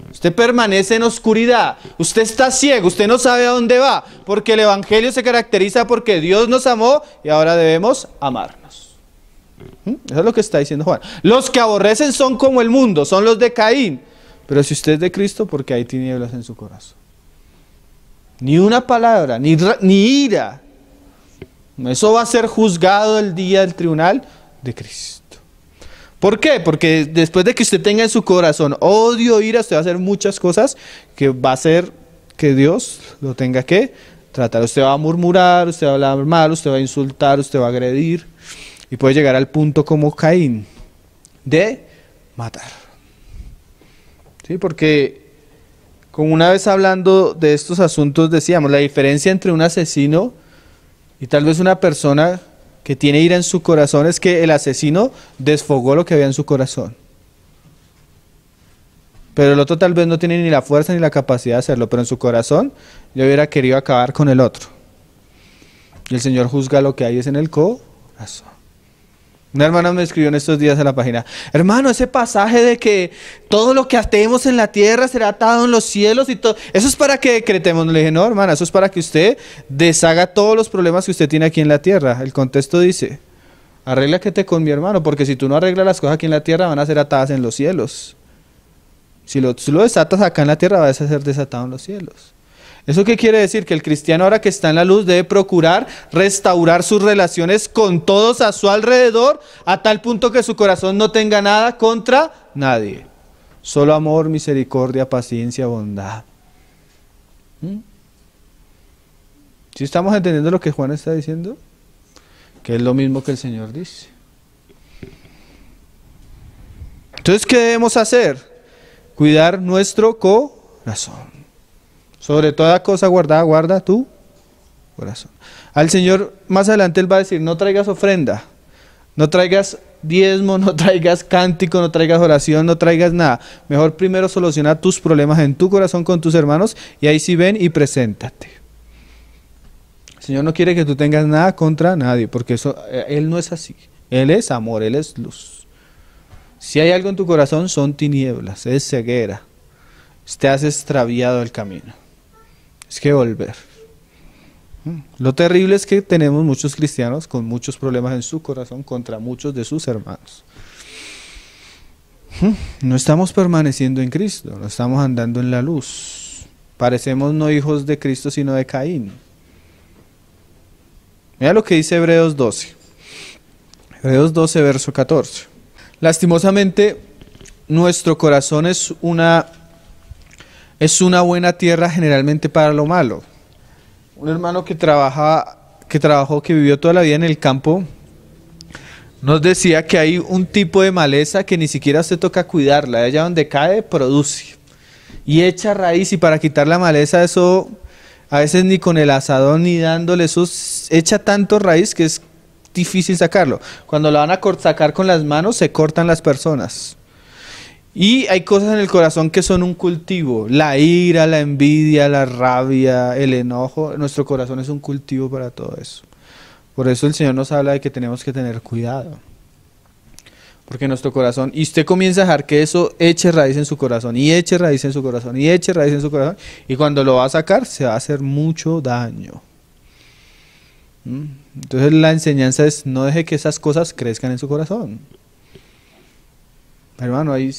Usted permanece en oscuridad, usted está ciego, usted no sabe a dónde va, porque el Evangelio se caracteriza porque Dios nos amó y ahora debemos amarnos. Eso es lo que está diciendo Juan. Los que aborrecen son como el mundo, son los de Caín. Pero si usted es de Cristo, porque hay tinieblas en su corazón. Ni una palabra, ni ira. Eso va a ser juzgado el día del tribunal de Cristo. ¿Por qué? Porque después de que usted tenga en su corazón odio, ira, usted va a hacer muchas cosas que va a hacer que Dios lo tenga que tratar. Usted va a murmurar, usted va a hablar mal, usted va a insultar, usted va a agredir. Y puede llegar al punto como Caín, de matar. Sí, porque como una vez hablando de estos asuntos decíamos, la diferencia entre un asesino y tal vez una persona que tiene ira en su corazón es que el asesino desfogó lo que había en su corazón. Pero el otro tal vez no tiene ni la fuerza ni la capacidad de hacerlo, pero en su corazón yo hubiera querido acabar con el otro. Y el Señor juzga lo que hay es en el corazón. Una hermana me escribió en estos días a la página, hermano, ese pasaje de que todo lo que atemos en la tierra será atado en los cielos y todo, eso es para que decretemos. Le dije, no, hermana, eso es para que usted deshaga todos los problemas que usted tiene aquí en la tierra. El contexto dice, arréglate con mi hermano, porque si tú no arreglas las cosas aquí en la tierra van a ser atadas en los cielos. Si lo desatas acá en la tierra, vas a ser desatado en los cielos. ¿Eso qué quiere decir? Que el cristiano ahora que está en la luz debe procurar restaurar sus relaciones con todos a su alrededor a tal punto que su corazón no tenga nada contra nadie. Solo amor, misericordia, paciencia, bondad. ¿Sí estamos entendiendo lo que Juan está diciendo? Que es lo mismo que el Señor dice. Entonces, ¿qué debemos hacer? Cuidar nuestro corazón. Sobre toda cosa guardada, guarda tu corazón. Al Señor más adelante Él va a decir, no traigas ofrenda, no traigas diezmo, no traigas cántico, no traigas oración, no traigas nada. Mejor primero soluciona tus problemas en tu corazón con tus hermanos y ahí sí ven y preséntate. El Señor no quiere que tú tengas nada contra nadie, porque Él no es así. Él es amor, Él es luz. Si hay algo en tu corazón son tinieblas, es ceguera. Te has extraviado el camino. Es que volver. Lo terrible es que tenemos muchos cristianos con muchos problemas en su corazón contra muchos de sus hermanos. No estamos permaneciendo en Cristo, no estamos andando en la luz. Parecemos no hijos de Cristo, sino de Caín. Mira lo que dice Hebreos 12. Hebreos 12, verso 14. Lastimosamente, nuestro corazón es una buena tierra generalmente para lo malo. Un hermano que vivió toda la vida en el campo, nos decía que hay un tipo de maleza que ni siquiera se toca cuidarla. Allá donde cae, produce. Y echa raíz, y para quitar la maleza, eso a veces ni con el asadón ni dándole, eso echa tanto raíz que es difícil sacarlo. Cuando lo van a sacar con las manos, se cortan las personas. Y hay cosas en el corazón que son un cultivo. La ira, la envidia, la rabia, el enojo. Nuestro corazón es un cultivo para todo eso. Por eso el Señor nos habla de que tenemos que tener cuidado. Porque nuestro corazón, y usted comienza a dejar que eso eche raíz en su corazón, y eche raíz en su corazón, y eche raíz en su corazón, y cuando lo va a sacar, se va a hacer mucho daño. Entonces la enseñanza es, no deje que esas cosas crezcan en su corazón. Hermano, hay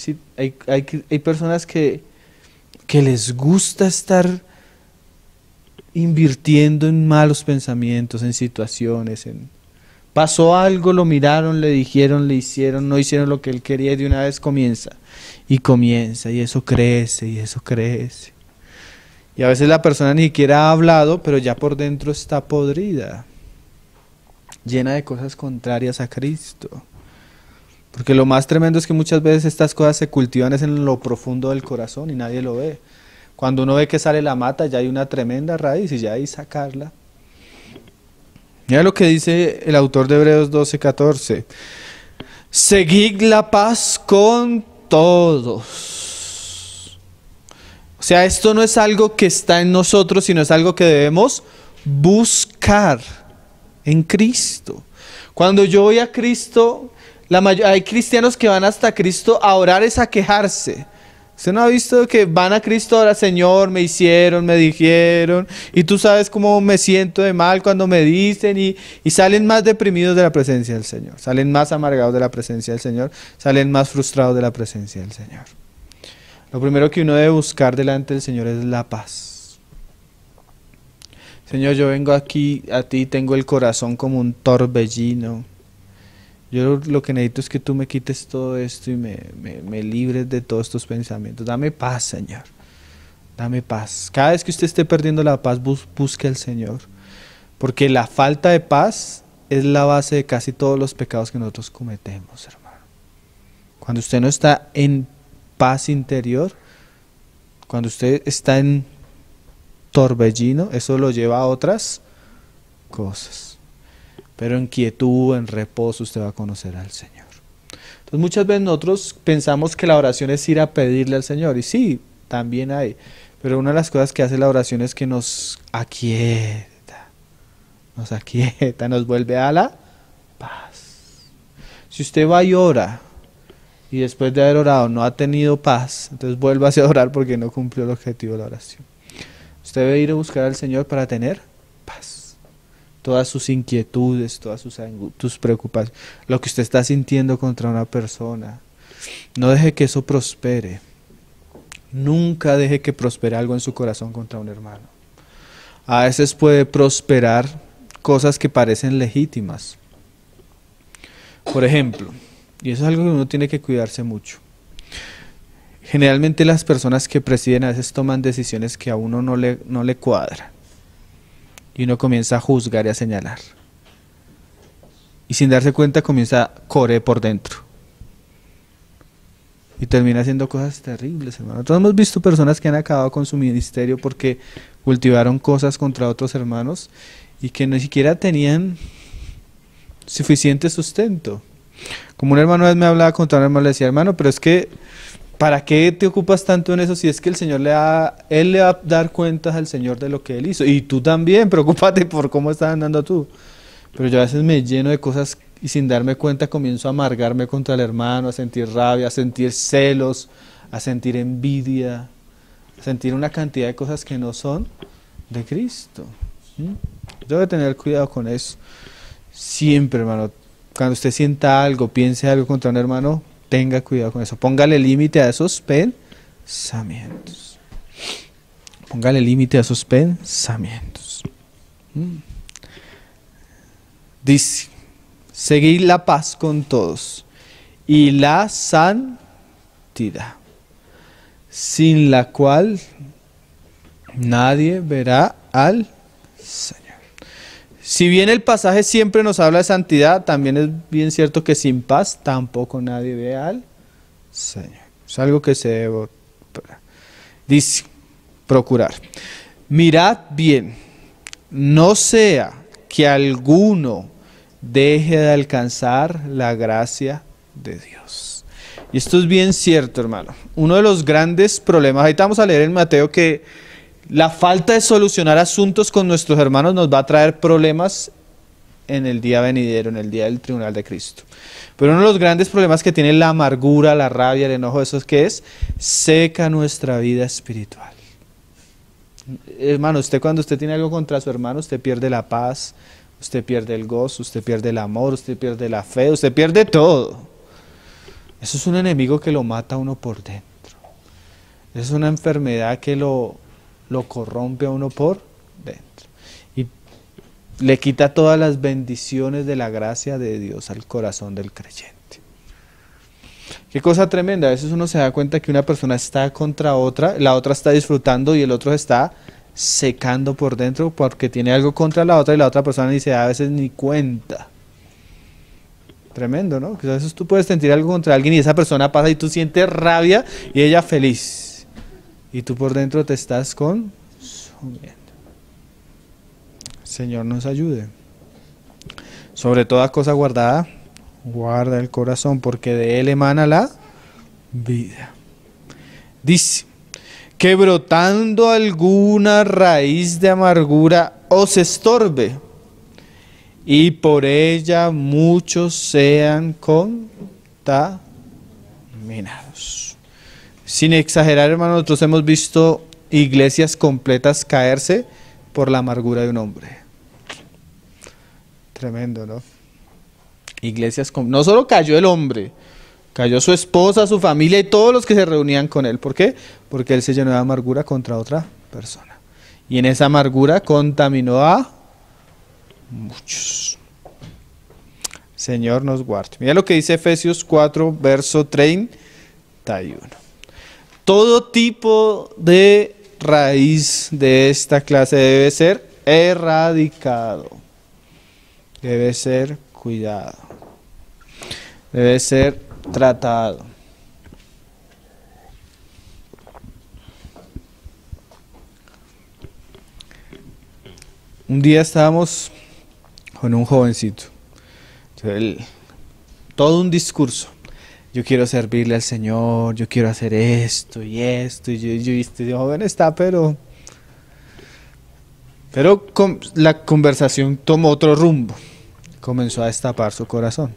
personas que les gusta estar invirtiendo en malos pensamientos, en situaciones, pasó algo, lo miraron, le dijeron, le hicieron, no hicieron lo que él quería, y de una vez comienza, y eso crece, y eso crece. Y a veces la persona ni siquiera ha hablado, pero ya por dentro está podrida, llena de cosas contrarias a Cristo. Porque lo más tremendo es que muchas veces estas cosas se cultivan es en lo profundo del corazón y nadie lo ve. Cuando uno ve que sale la mata, ya hay una tremenda raíz y ya hay sacarla. Mira lo que dice el autor de Hebreos 12:14. Seguid la paz con todos. O sea, esto no es algo que está en nosotros, sino es algo que debemos buscar en Cristo. Cuando yo voy a Cristo, hay cristianos que van hasta Cristo a orar es a quejarse. ¿Usted no ha visto que van a Cristo ahora, Señor, me hicieron, me dijeron, y tú sabes cómo me siento de mal cuando me dicen, y salen más deprimidos de la presencia del Señor, salen más amargados de la presencia del Señor, salen más frustrados de la presencia del Señor? Lo primero que uno debe buscar delante del Señor es la paz. Señor, yo vengo aquí a ti, tengo el corazón como un torbellino. Yo lo que necesito es que tú me quites todo esto y me libres de todos estos pensamientos. Dame paz, Señor. Dame paz. Cada vez que usted esté perdiendo la paz, busque al Señor. Porque la falta de paz es la base de casi todos los pecados que nosotros cometemos, hermano. Cuando usted no está en paz interior, cuando usted está en torbellino, eso lo lleva a otras cosas. Pero en quietud, en reposo, usted va a conocer al Señor. Entonces muchas veces nosotros pensamos que la oración es ir a pedirle al Señor. Y sí, también hay. Pero una de las cosas que hace la oración es que nos aquieta, nos vuelve a la paz. Si usted va y ora, y después de haber orado no ha tenido paz, entonces vuélvase a orar porque no cumplió el objetivo de la oración. Usted debe ir a buscar al Señor para tener paz. Todas sus inquietudes, todas tus preocupaciones, lo que usted está sintiendo contra una persona, no deje que eso prospere. Nunca deje que prospere algo en su corazón contra un hermano. A veces puede prosperar cosas que parecen legítimas. Por ejemplo, y eso es algo que uno tiene que cuidarse mucho. Generalmente las personas que presiden a veces toman decisiones que a uno no le cuadran. Y uno comienza a juzgar y a señalar. Y sin darse cuenta comienza a correr por dentro. Y termina haciendo cosas terribles, hermano. Nosotros hemos visto personas que han acabado con su ministerio porque cultivaron cosas contra otros hermanos y que ni siquiera tenían suficiente sustento. Como un hermano una vez me hablaba contra un hermano, le decía, hermano, pero es que ¿para qué te ocupas tanto en eso si es que el Señor Él le va a dar cuentas al Señor de lo que Él hizo? Y tú también, preocúpate por cómo estás andando tú. Pero yo a veces me lleno de cosas y sin darme cuenta comienzo a amargarme contra el hermano, a sentir rabia, a sentir celos, a sentir envidia, a sentir una cantidad de cosas que no son de Cristo. Debe tener cuidado con eso. Siempre, hermano, cuando usted sienta algo, piense algo contra un hermano, tenga cuidado con eso. Póngale límite a esos pensamientos. Póngale límite a esos pensamientos. Dice, seguid la paz con todos y la santidad, sin la cual nadie verá al Señor. Si bien el pasaje siempre nos habla de santidad, también es bien cierto que sin paz tampoco nadie ve al Señor. Es algo que se debe, dice, procurar. Mirad bien, no sea que alguno deje de alcanzar la gracia de Dios. Y esto es bien cierto, hermano. Uno de los grandes problemas, ahorita vamos a leer en Mateo que la falta de solucionar asuntos con nuestros hermanos nos va a traer problemas en el día venidero, en el día del tribunal de Cristo. Pero uno de los grandes problemas que tiene la amargura, la rabia, el enojo, eso es que seca nuestra vida espiritual. Hermano, cuando usted tiene algo contra su hermano, usted pierde la paz, usted pierde el gozo, usted pierde el amor, usted pierde la fe, usted pierde todo. Eso es un enemigo que lo mata a uno por dentro. Es una enfermedad que lo corrompe a uno por dentro. Y le quita todas las bendiciones de la gracia de Dios al corazón del creyente. Qué cosa tremenda. A veces uno se da cuenta que una persona está contra otra, la otra está disfrutando y el otro está secando por dentro porque tiene algo contra la otra y la otra persona ni se da a veces ni cuenta. Tremendo, ¿no? Que a veces tú puedes sentir algo contra alguien y esa persona pasa y tú sientes rabia y ella feliz. Y tú por dentro te estás consumiendo. Señor nos ayude. Sobre toda cosa guardada, guarda el corazón, porque de él emana la vida. Dice, que brotando alguna raíz de amargura os estorbe, y por ella muchos sean contaminados. Sin exagerar, hermanos, nosotros hemos visto iglesias completas caerse por la amargura de un hombre. Tremendo, ¿no? Iglesias, no solo cayó el hombre, cayó su esposa, su familia y todos los que se reunían con él. ¿Por qué? Porque él se llenó de amargura contra otra persona. Y en esa amargura contaminó a muchos. Señor nos guarde. Mira lo que dice Efesios 4, verso 31. Todo tipo de raíz de esta clase debe ser erradicado. Debe ser cuidado. Debe ser tratado. Un día estábamos con un jovencito. Todo un discurso. Yo quiero servirle al Señor, yo quiero hacer esto y esto. Y este joven está, pero la conversación tomó otro rumbo. Comenzó a destapar su corazón.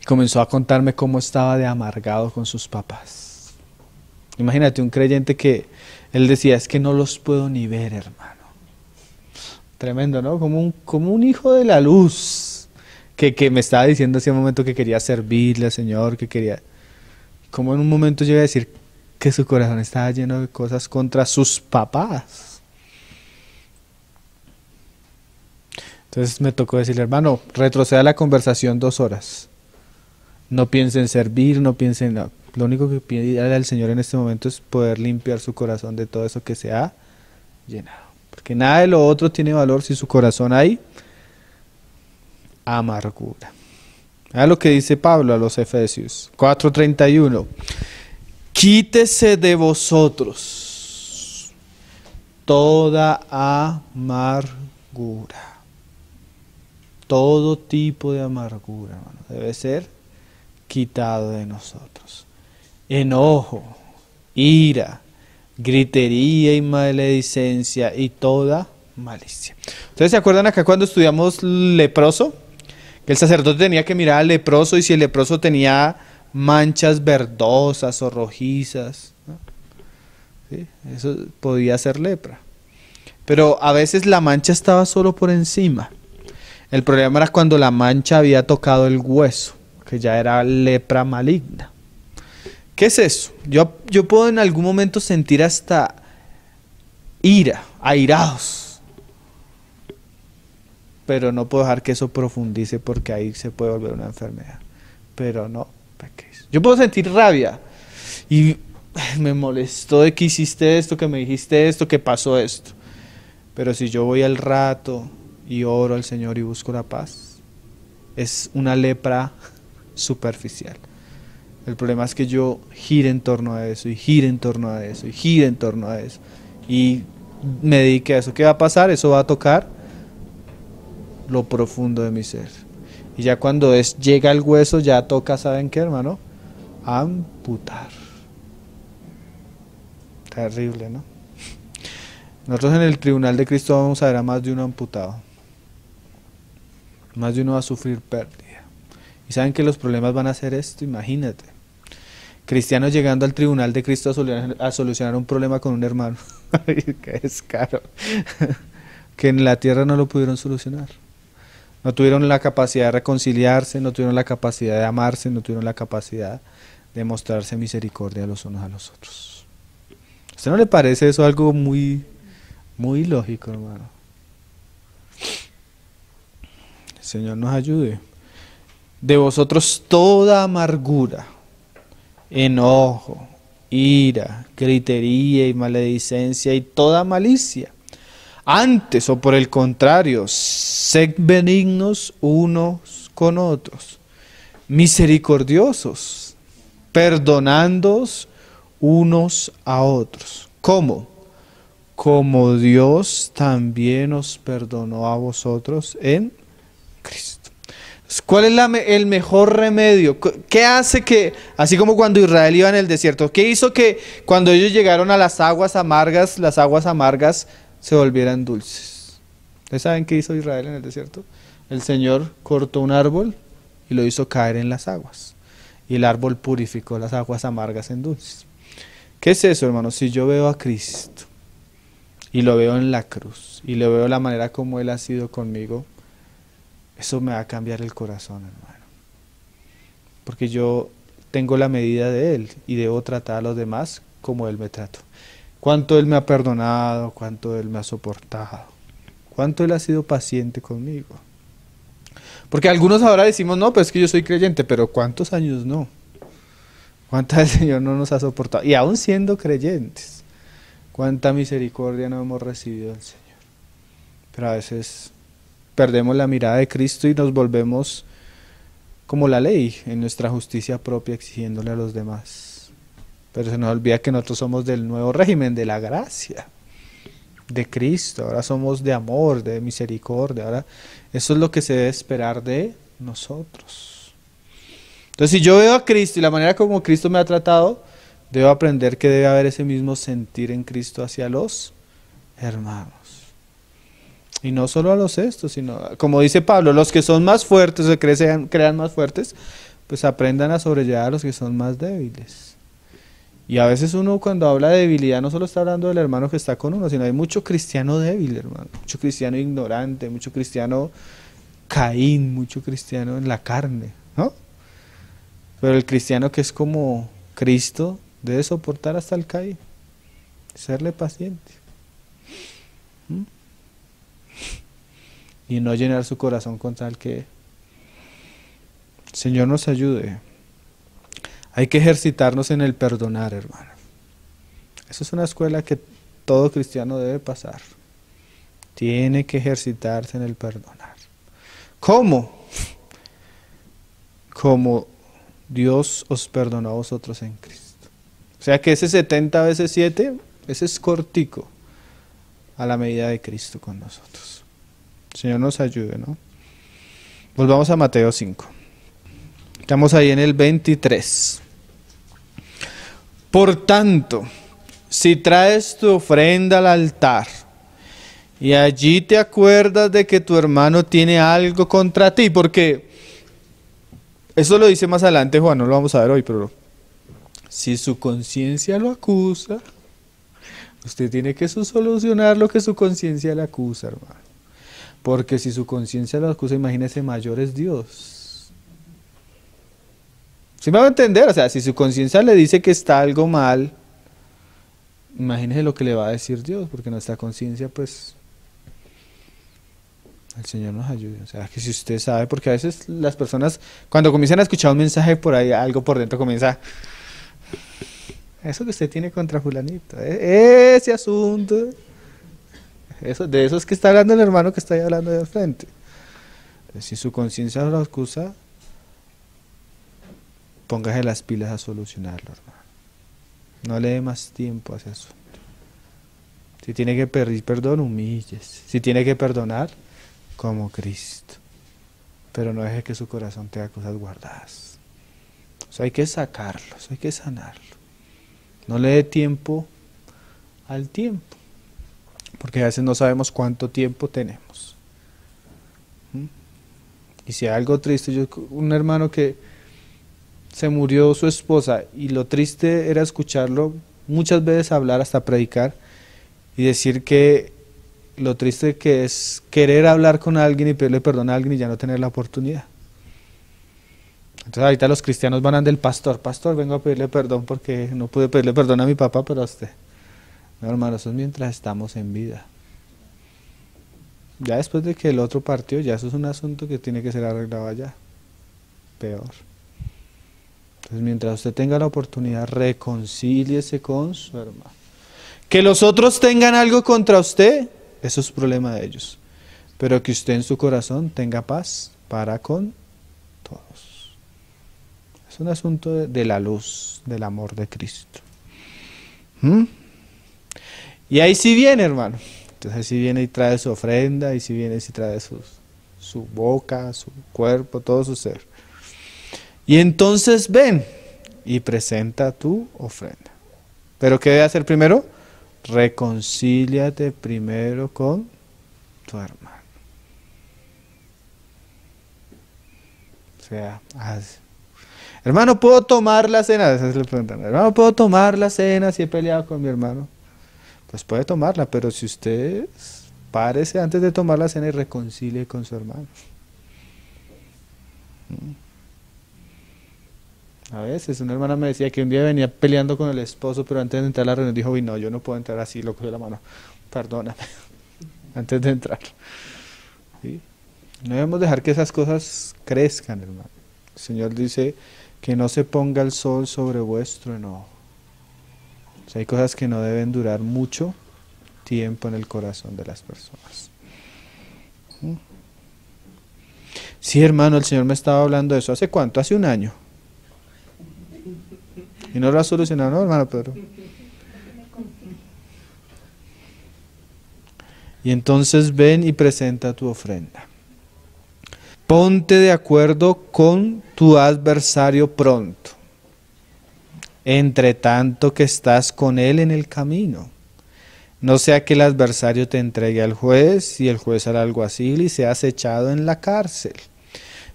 Y comenzó a contarme cómo estaba de amargado con sus papás. Imagínate un creyente que él decía, es que no los puedo ni ver, hermano. Tremendo, ¿no? Como un hijo de la luz que me estaba diciendo hace un momento que quería servirle al Señor, que quería... Como en un momento llega a decir que su corazón estaba lleno de cosas contra sus papás. Entonces me tocó decirle, hermano, retroceda la conversación 2 horas. No piense en servir, no piense en... No. Lo único que pide al Señor en este momento es poder limpiar su corazón de todo eso que se ha llenado. Porque nada de lo otro tiene valor si su corazón hay amargura. Mira lo que dice Pablo a los Efesios 4:31. Quítese de vosotros toda amargura. Todo tipo de amargura, hermano, debe ser quitado de nosotros. Enojo, ira, gritería y maledicencia y toda malicia. ¿Ustedes se acuerdan acá cuando estudiamos leproso? Que el sacerdote tenía que mirar al leproso y si el leproso tenía manchas verdosas o rojizas, ¿no? ¿Sí? Eso podía ser lepra. Pero a veces la mancha estaba solo por encima. El problema era cuando la mancha había tocado el hueso. que ya era lepra maligna. ¿Qué es eso? Yo puedo en algún momento sentir hasta ira, airados, pero no puedo dejar que eso profundice porque ahí se puede volver una enfermedad. Pero no pequéis. Yo puedo sentir rabia y me molestó de que hiciste esto, que me dijiste esto, que pasó esto. Pero si yo voy al rato y oro al Señor y busco la paz, es una lepra superficial. El problema es que yo gire en torno a eso y gire en torno a eso y gire en torno a eso y me dedique a eso. ¿Qué va a pasar? Eso va a tocar lo profundo de mi ser. Y ya cuando llega al hueso, ya toca, ¿saben qué, hermano? Amputar. Terrible, ¿no? Nosotros en el tribunal de Cristo vamos a ver a más de uno amputado. Más de uno va a sufrir pérdida. ¿Y saben que los problemas van a ser esto? Imagínate. Cristianos llegando al tribunal de Cristo a solucionar un problema con un hermano. Que es caro. Que en la tierra no lo pudieron solucionar. No tuvieron la capacidad de reconciliarse, no tuvieron la capacidad de amarse, no tuvieron la capacidad de mostrarse misericordia los unos a los otros. ¿A usted no le parece eso algo muy lógico, hermano? El Señor nos ayude. De vosotros toda amargura, enojo, ira, gritería y maledicencia y toda malicia. Antes, o por el contrario, sed benignos unos con otros, misericordiosos, perdonándoos unos a otros. ¿Cómo? Como Dios también os perdonó a vosotros en Cristo. ¿Cuál es el mejor remedio? ¿Qué hace que, así como cuando Israel iba en el desierto, qué hizo que cuando ellos llegaron a las aguas amargas se volvieran dulces? ¿Ustedes saben qué hizo Israel en el desierto? El Señor cortó un árbol y lo hizo caer en las aguas. Y el árbol purificó las aguas amargas en dulces. ¿Qué es eso, hermano? Si yo veo a Cristo y lo veo en la cruz y lo veo la manera como Él ha sido conmigo, eso me va a cambiar el corazón, hermano. Porque yo tengo la medida de Él y debo tratar a los demás como Él me trató. Cuánto Él me ha perdonado, cuánto Él me ha soportado, cuánto Él ha sido paciente conmigo. Porque algunos ahora decimos, no, pues es que yo soy creyente, pero ¿cuántos años no? ¿Cuántas el Señor no nos ha soportado? Y aún siendo creyentes, cuánta misericordia no hemos recibido del Señor. Pero a veces perdemos la mirada de Cristo y nos volvemos como la ley, en nuestra justicia propia, exigiéndole a los demás. Pero se nos olvida que nosotros somos del nuevo régimen, de la gracia, de Cristo. Ahora somos de amor, de misericordia. Ahora eso es lo que se debe esperar de nosotros. Entonces, si yo veo a Cristo y la manera como Cristo me ha tratado, debo aprender que debe haber ese mismo sentir en Cristo hacia los hermanos. Y no solo a los estos, sino, como dice Pablo, los que son más fuertes, se crean más fuertes, pues aprendan a sobrellevar a los que son más débiles. Y a veces uno cuando habla de debilidad no solo está hablando del hermano que está con uno, sino hay mucho cristiano débil, hermano, mucho cristiano ignorante, mucho cristiano Caín, mucho cristiano en la carne, ¿no? Pero el cristiano que es como Cristo debe soportar hasta el Caín, serle paciente. Y no llenar su corazón con tal que el Señor nos ayude. Hay que ejercitarnos en el perdonar, hermano. Esa es una escuela que todo cristiano debe pasar. Tiene que ejercitarse en el perdonar. ¿Cómo? Como Dios os perdonó a vosotros en Cristo. O sea que ese 70 veces 7, ese es cortico a la medida de Cristo con nosotros. El Señor nos ayude, ¿no? Volvamos a Mateo 5. Estamos ahí en el 23. Por tanto, si traes tu ofrenda al altar y allí te acuerdas de que tu hermano tiene algo contra ti, porque eso lo dice más adelante Juan, no lo vamos a ver hoy, pero si su conciencia lo acusa, usted tiene que solucionar lo que su conciencia le acusa, hermano. Porque si su conciencia lo acusa, imagínese, mayor es Dios. ¿Sí me va a entender? O sea, si su conciencia le dice que está algo mal, imagínese lo que le va a decir Dios, porque nuestra conciencia, pues, el Señor nos ayude. O sea, que si usted sabe, porque a veces las personas, cuando comienzan a escuchar un mensaje por ahí, algo por dentro comienza, eso que usted tiene contra fulanito, ese asunto, eso, de eso es que está hablando el hermano que está ahí hablando de frente. Si su conciencia lo acusa, póngase las pilas a solucionarlo, hermano. No le dé más tiempo a ese asunto. Si tiene que pedir perdón, humíllese. Si tiene que perdonar, como Cristo. Pero no deje que su corazón tenga cosas guardadas. Eso hay que sacarlo, eso hay que sanarlo. No le dé tiempo al tiempo. Porque a veces no sabemos cuánto tiempo tenemos. Y si hay algo triste, un hermano que se murió su esposa y lo triste era escucharlo muchas veces hablar, hasta predicar, y decir que lo triste que es querer hablar con alguien y pedirle perdón a alguien y ya no tener la oportunidad. Entonces ahorita los cristianos van ante el pastor, vengo a pedirle perdón porque no pude pedirle perdón a mi papá, pero a usted. No, hermano, eso es mientras estamos en vida. Ya después de que el otro partió, ya eso es un asunto que tiene que ser arreglado allá. Peor. Entonces, mientras usted tenga la oportunidad, reconcíliese con su hermano. Que los otros tengan algo contra usted, eso es problema de ellos. Pero que usted en su corazón tenga paz para con todos. Es un asunto de la luz, del amor de Cristo. Y ahí sí viene, hermano. Entonces si viene y trae su ofrenda, y si viene y trae su boca, su cuerpo, todo su ser. Y entonces ven y presenta tu ofrenda. ¿Pero qué debe hacer primero? Reconcíliate primero con tu hermano. O sea, hermano, ¿puedo tomar la cena? Esa es la pregunta. Hermano, ¿puedo tomar la cena si he peleado con mi hermano? Pues puede tomarla, pero si usted párese antes de tomar la cena y reconcilie con su hermano. A veces una hermana me decía que un día venía peleando con el esposo, pero antes de entrar a la reunión dijo, uy, no, yo no puedo entrar así, lo cogió de la mano, perdóname, antes de entrar. ¿Sí? No debemos dejar que esas cosas crezcan, hermano. El Señor dice que no se ponga el sol sobre vuestro enojo. O sea, hay cosas que no deben durar mucho tiempo en el corazón de las personas. Sí, hermano, el Señor me estaba hablando de eso. ¿Hace cuánto? Hace un año. Y no lo ha solucionado, ¿no, hermano Pedro? Y entonces ven y presenta tu ofrenda. Ponte de acuerdo con tu adversario pronto, entre tanto que estás con él en el camino. No sea que el adversario te entregue al juez y el juez al alguacil y seas echado en la cárcel.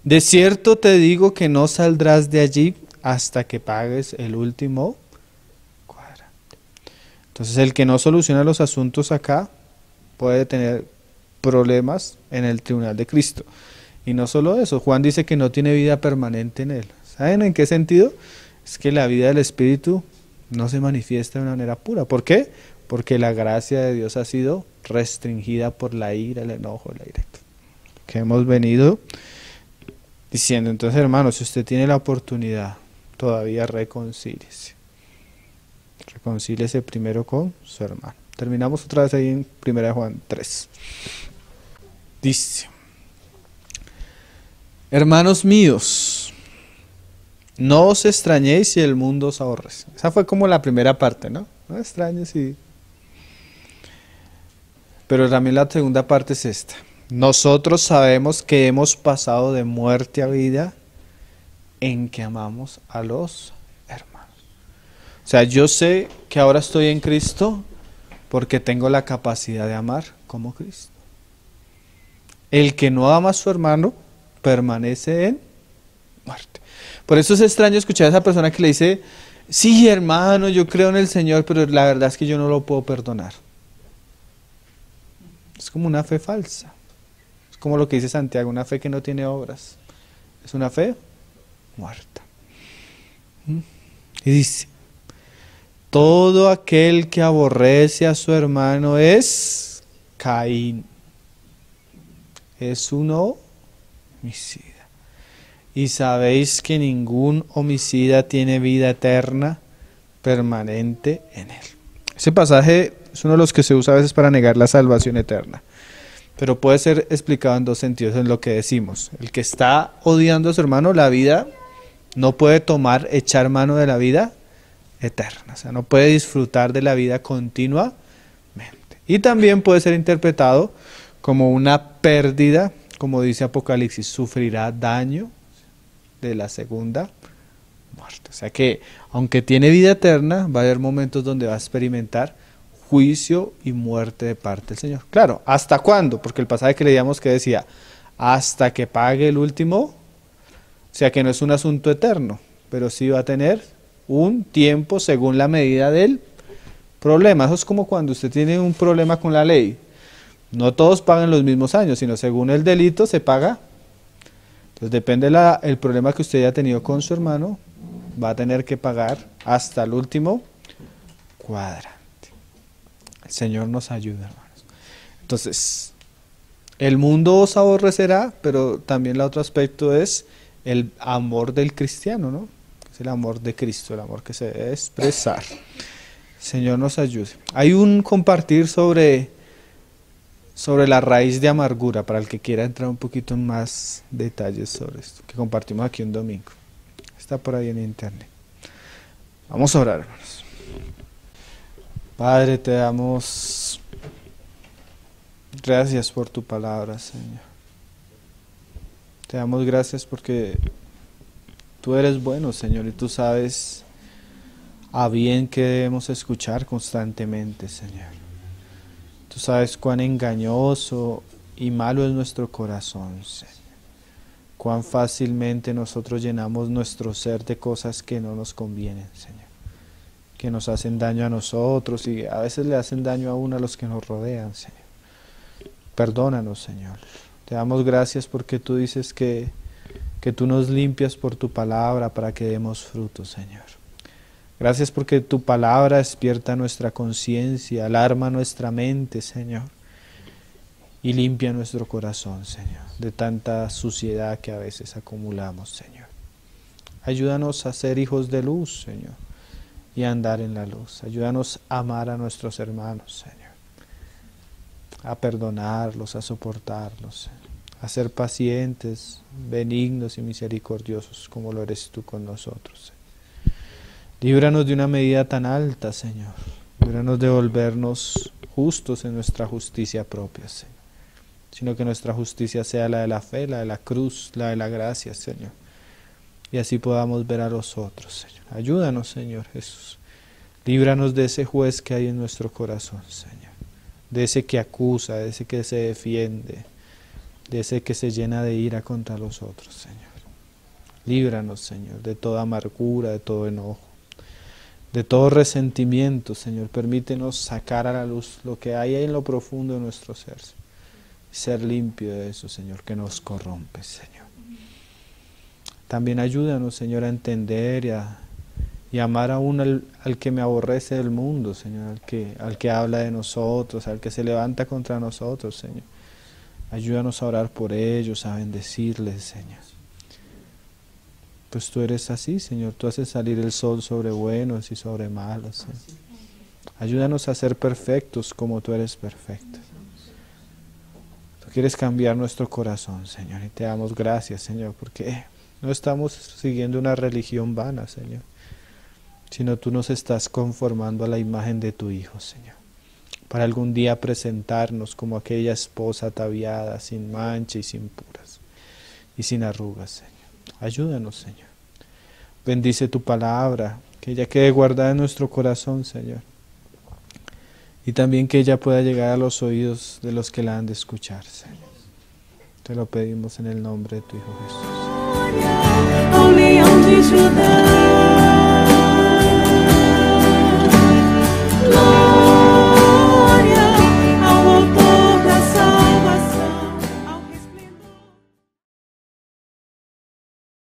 De cierto te digo que no saldrás de allí hasta que pagues el último cuadrante. Entonces el que no soluciona los asuntos acá puede tener problemas en el tribunal de Cristo. Y no solo eso, Juan dice que no tiene vida permanente en él. ¿Saben en qué sentido? Es que la vida del Espíritu no se manifiesta de una manera pura. ¿Por qué? Porque la gracia de Dios ha sido restringida por la ira, el enojo, la ira. Que hemos venido diciendo. Entonces, hermanos, si usted tiene la oportunidad, todavía reconcíliese. Reconcíliese primero con su hermano. Terminamos otra vez ahí en 1 Juan 3. Dice: hermanos míos, no os extrañéis si el mundo os aborrece. Esa fue como la primera parte, ¿no? No extrañes y... Pero también la segunda parte es esta. Nosotros sabemos que hemos pasado de muerte a vida en que amamos a los hermanos. O sea, yo sé que ahora estoy en Cristo porque tengo la capacidad de amar como Cristo. El que no ama a su hermano permanece en muerte. Por eso es extraño escuchar a esa persona que le dice, sí, hermano, yo creo en el Señor, pero la verdad es que yo no lo puedo perdonar. Es como una fe falsa. Es como lo que dice Santiago, una fe que no tiene obras. Es una fe muerta. Y dice, todo aquel que aborrece a su hermano es Caín. Es un homicida. Y sabéis que ningún homicida tiene vida eterna permanente en él. Ese pasaje es uno de los que se usa a veces para negar la salvación eterna. Pero puede ser explicado en dos sentidos en lo que decimos. El que está odiando a su hermano, la vida, no puede echar mano de la vida eterna. O sea, no puede disfrutar de la vida continuamente. Y también puede ser interpretado como una pérdida, como dice Apocalipsis, sufrirá daño de la segunda muerte. O sea que, aunque tiene vida eterna, va a haber momentos donde va a experimentar juicio y muerte de parte del Señor. Claro, ¿hasta cuándo? Porque el pasaje que leíamos que decía, hasta que pague el último, o sea que no es un asunto eterno, pero sí va a tener un tiempo según la medida del problema. Eso es como cuando usted tiene un problema con la ley. No todos pagan los mismos años, sino según el delito se paga. Entonces depende el problema que usted haya tenido con su hermano, va a tener que pagar hasta el último cuadrante. El Señor nos ayuda, hermanos. Entonces, el mundo os aborrecerá, pero también el otro aspecto es el amor del cristiano, ¿no? Es el amor de Cristo, el amor que se debe expresar. El Señor nos ayude. Hay un compartir sobre la raíz de amargura, para el que quiera entrar un poquito en más detalles sobre esto, que compartimos aquí un domingo. Está por ahí en internet. Vamos a orar, hermanos. Padre, te damos gracias por tu palabra, Señor. Te damos gracias porque tú eres bueno, Señor, y tú sabes a bien que debemos escuchar constantemente, Señor. Tú sabes cuán engañoso y malo es nuestro corazón, Señor. Cuán fácilmente nosotros llenamos nuestro ser de cosas que no nos convienen, Señor. Que nos hacen daño a nosotros y a veces le hacen daño a los que nos rodean, Señor. Perdónanos, Señor. Te damos gracias porque tú dices que tú nos limpias por tu palabra para que demos fruto, Señor. Gracias porque tu palabra despierta nuestra conciencia, alarma nuestra mente, Señor, y limpia nuestro corazón, Señor, de tanta suciedad que a veces acumulamos, Señor. Ayúdanos a ser hijos de luz, Señor, y a andar en la luz. Ayúdanos a amar a nuestros hermanos, Señor, a perdonarlos, a soportarlos, Señor, a ser pacientes, benignos y misericordiosos como lo eres tú con nosotros, Señor. Líbranos de una medida tan alta, Señor. Líbranos de volvernos justos en nuestra justicia propia, Señor. Sino que nuestra justicia sea la de la fe, la de la cruz, la de la gracia, Señor. Y así podamos ver a los otros, Señor. Ayúdanos, Señor Jesús. Líbranos de ese juez que hay en nuestro corazón, Señor. De ese que acusa, de ese que se defiende, de ese que se llena de ira contra los otros, Señor. Líbranos, Señor, de toda amargura, de todo enojo, de todo resentimiento, Señor. Permítenos sacar a la luz lo que hay en lo profundo de nuestro ser. Ser limpio de eso, Señor, que nos corrompe, Señor. También ayúdanos, Señor, a entender y amar aún al que me aborrece del mundo, Señor, al que habla de nosotros, al que se levanta contra nosotros, Señor. Ayúdanos a orar por ellos, a bendecirles, Señor. Pues tú eres así, Señor, tú haces salir el sol sobre buenos y sobre malos, Señor. Ayúdanos a ser perfectos como tú eres perfecto. Tú quieres cambiar nuestro corazón, Señor, y te damos gracias, Señor, porque no estamos siguiendo una religión vana, Señor, sino tú nos estás conformando a la imagen de tu Hijo, Señor, para algún día presentarnos como aquella esposa ataviada, sin mancha y sin puras, y sin arrugas, Señor. Ayúdanos, Señor. Bendice tu palabra, que ella quede guardada en nuestro corazón, Señor. Y también que ella pueda llegar a los oídos de los que la han de escuchar, Señor. Te lo pedimos en el nombre de tu Hijo Jesús. Ao leão de Judá.